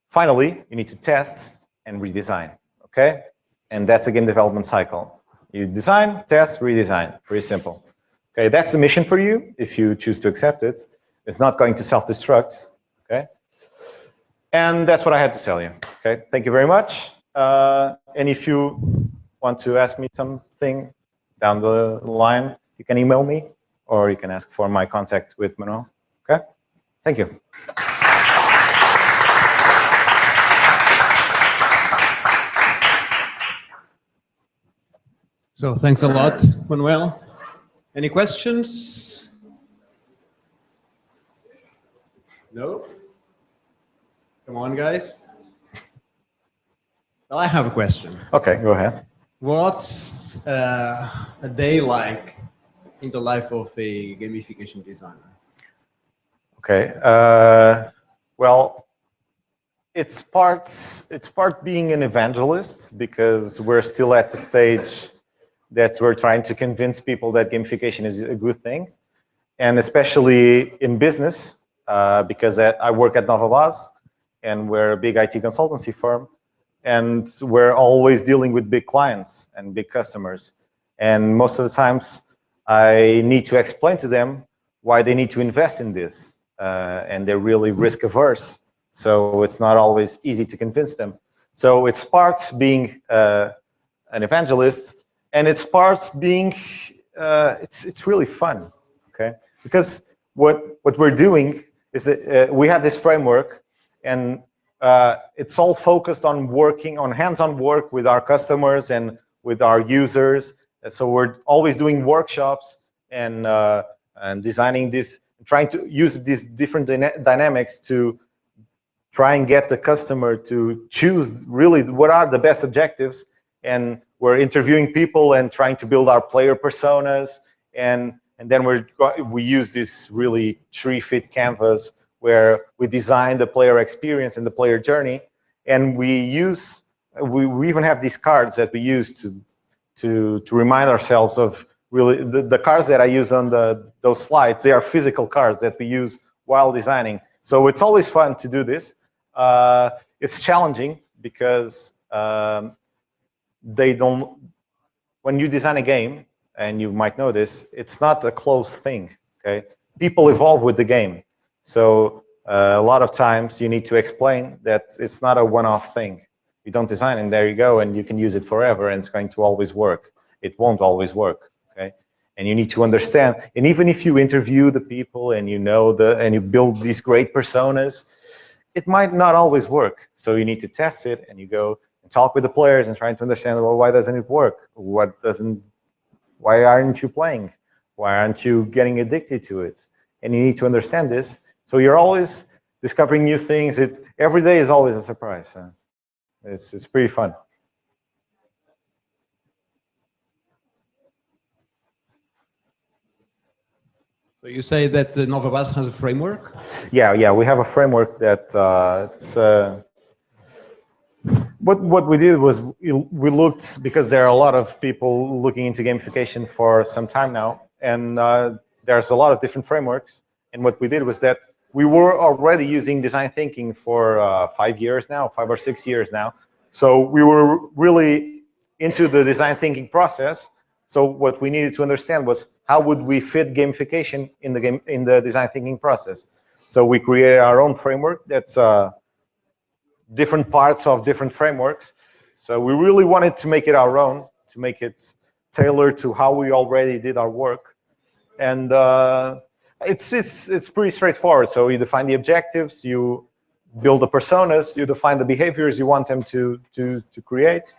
finally, you need to test and redesign, okay? And that's a game development cycle. You design, test, redesign, pretty simple. Okay, that's the mission for you if you choose to accept it. It's not going to self-destruct, okay? And that's what I had to tell you, okay? Thank you very much. And if you want to ask me something down the line, you can email me or you can ask for my contact with Manuel, okay? Thank you. So thanks a lot, Manuel. Any questions? No? Come on, guys. Well, I have a question. Okay, go ahead. What's a day like in the life of a gamification designer? Okay. Well, it's part being an evangelist because we're still at the stage that we're trying to convince people that gamification is a good thing, and especially in business because I work at Novabas and we're a big IT consultancy firm, and we're always dealing with big clients and big customers, and most of the times I need to explain to them why they need to invest in this, and they're really risk averse. So it's not always easy to convince them. So it's part being an evangelist, and it's part being, it's really fun, okay? Because what we're doing is that we have this framework, and it's all focused on working on hands-on work with our customers and with our users. And so we're always doing workshops and designing this, trying to use these different dynamics to try and get the customer to choose really what are the best objectives. And we're interviewing people and trying to build our player personas. And then we use this really tree-fit canvas where we design the player experience and the player journey. And we even have these cards that we use to remind ourselves of really the cards that I use on those slides. They are physical cards that we use while designing. So it's always fun to do this. It's challenging because when you design a game, and you might know this, it's not a closed thing, okay? People evolve with the game. So a lot of times you need to explain that it's not a one-off thing. You don't design and there you go, and you can use it forever and it's going to always work. It won't always work, okay? And you need to understand, and even if you interview the people and you know and you build these great personas, it might not always work. So you need to test it and you go and talk with the players and trying to understand, well, why doesn't it work? Why aren't you playing? Why aren't you getting addicted to it? And you need to understand this. So you're always discovering new things. Every day is always a surprise. It's pretty fun. So you say that the Novabas has a framework? Yeah, we have a framework that what we did was we looked, because there are a lot of people looking into gamification for some time now, and there's a lot of different frameworks. And what we did was that we were already using design thinking for 5 years now, 5 or 6 years now. So we were really into the design thinking process. So what we needed to understand was how would we fit gamification in the design thinking process. So we created our own framework that's different parts of different frameworks. So we really wanted to make it our own, to make it tailored to how we already did our work. And it's pretty straightforward. So you define the objectives, you build the personas, you define the behaviors you want them to create,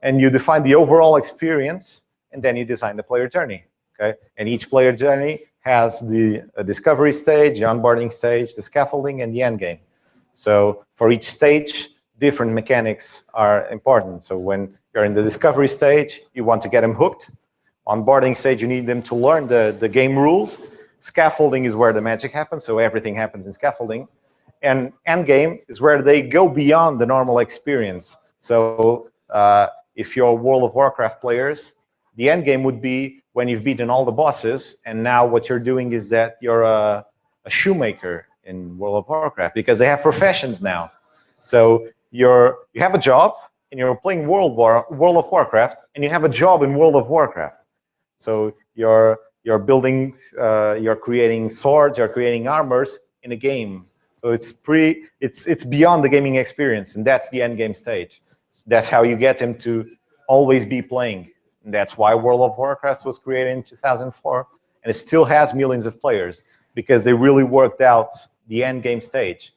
and you define the overall experience, and then you design the player journey. Okay, and each player journey has the discovery stage, the onboarding stage, the scaffolding, and the end game. So for each stage, different mechanics are important. So when you're in the discovery stage, you want to get them hooked. Onboarding stage, you need them to learn the game rules. Scaffolding is where the magic happens, so everything happens in scaffolding. And endgame is where they go beyond the normal experience. So if you're World of Warcraft players, the endgame would be when you've beaten all the bosses, and now what you're doing is that you're a shoemaker in World of Warcraft, because they have professions now. So you have a job, and you're playing World of Warcraft, and you have a job in World of Warcraft. So you're building, you're creating swords, you're creating armors in a game. So it's beyond the gaming experience, and that's the end game stage. That's how you get them to always be playing. And that's why World of Warcraft was created in 2004, and it still has millions of players, because they really worked out the end game stage.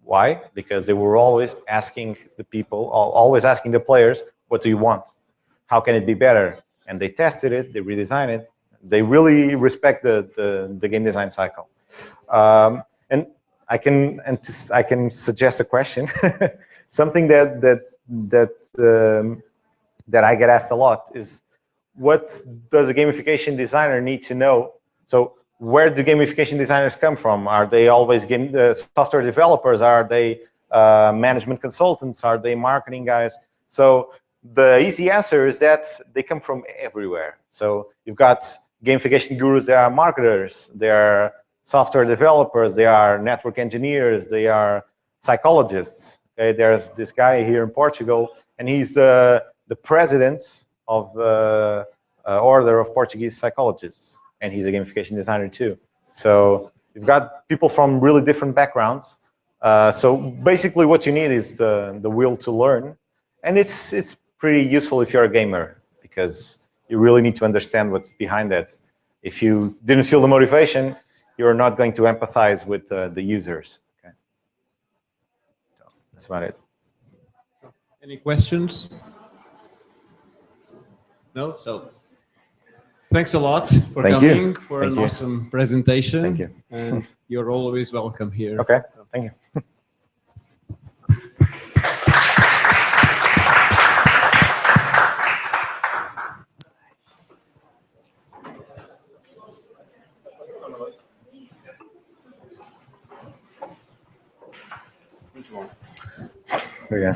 Why? Because they were always asking the people, always asking the players, what do you want? How can it be better? And they tested it, they redesigned it. They really respect the game design cycle. And I can suggest a question. Something that I get asked a lot is, what does a gamification designer need to know? So where do gamification designers come from? Are they always software developers? Are they management consultants? Are they marketing guys? So the easy answer is that they come from everywhere. So you've got gamification gurus, they are marketers, they are software developers, they are network engineers, they are psychologists. Okay, there's this guy here in Portugal, and he's the president of the Order of Portuguese Psychologists, and he's a gamification designer too. So you've got people from really different backgrounds. So basically what you need is the will to learn, and it's pretty useful if you're a gamer, because you really need to understand what's behind that. If you didn't feel the motivation, you're not going to empathize with the users. Okay, so that's about it. Any questions? No? So thanks a lot for coming, for an awesome presentation. Thank you. And you're always welcome here. Okay, thank you. Yeah.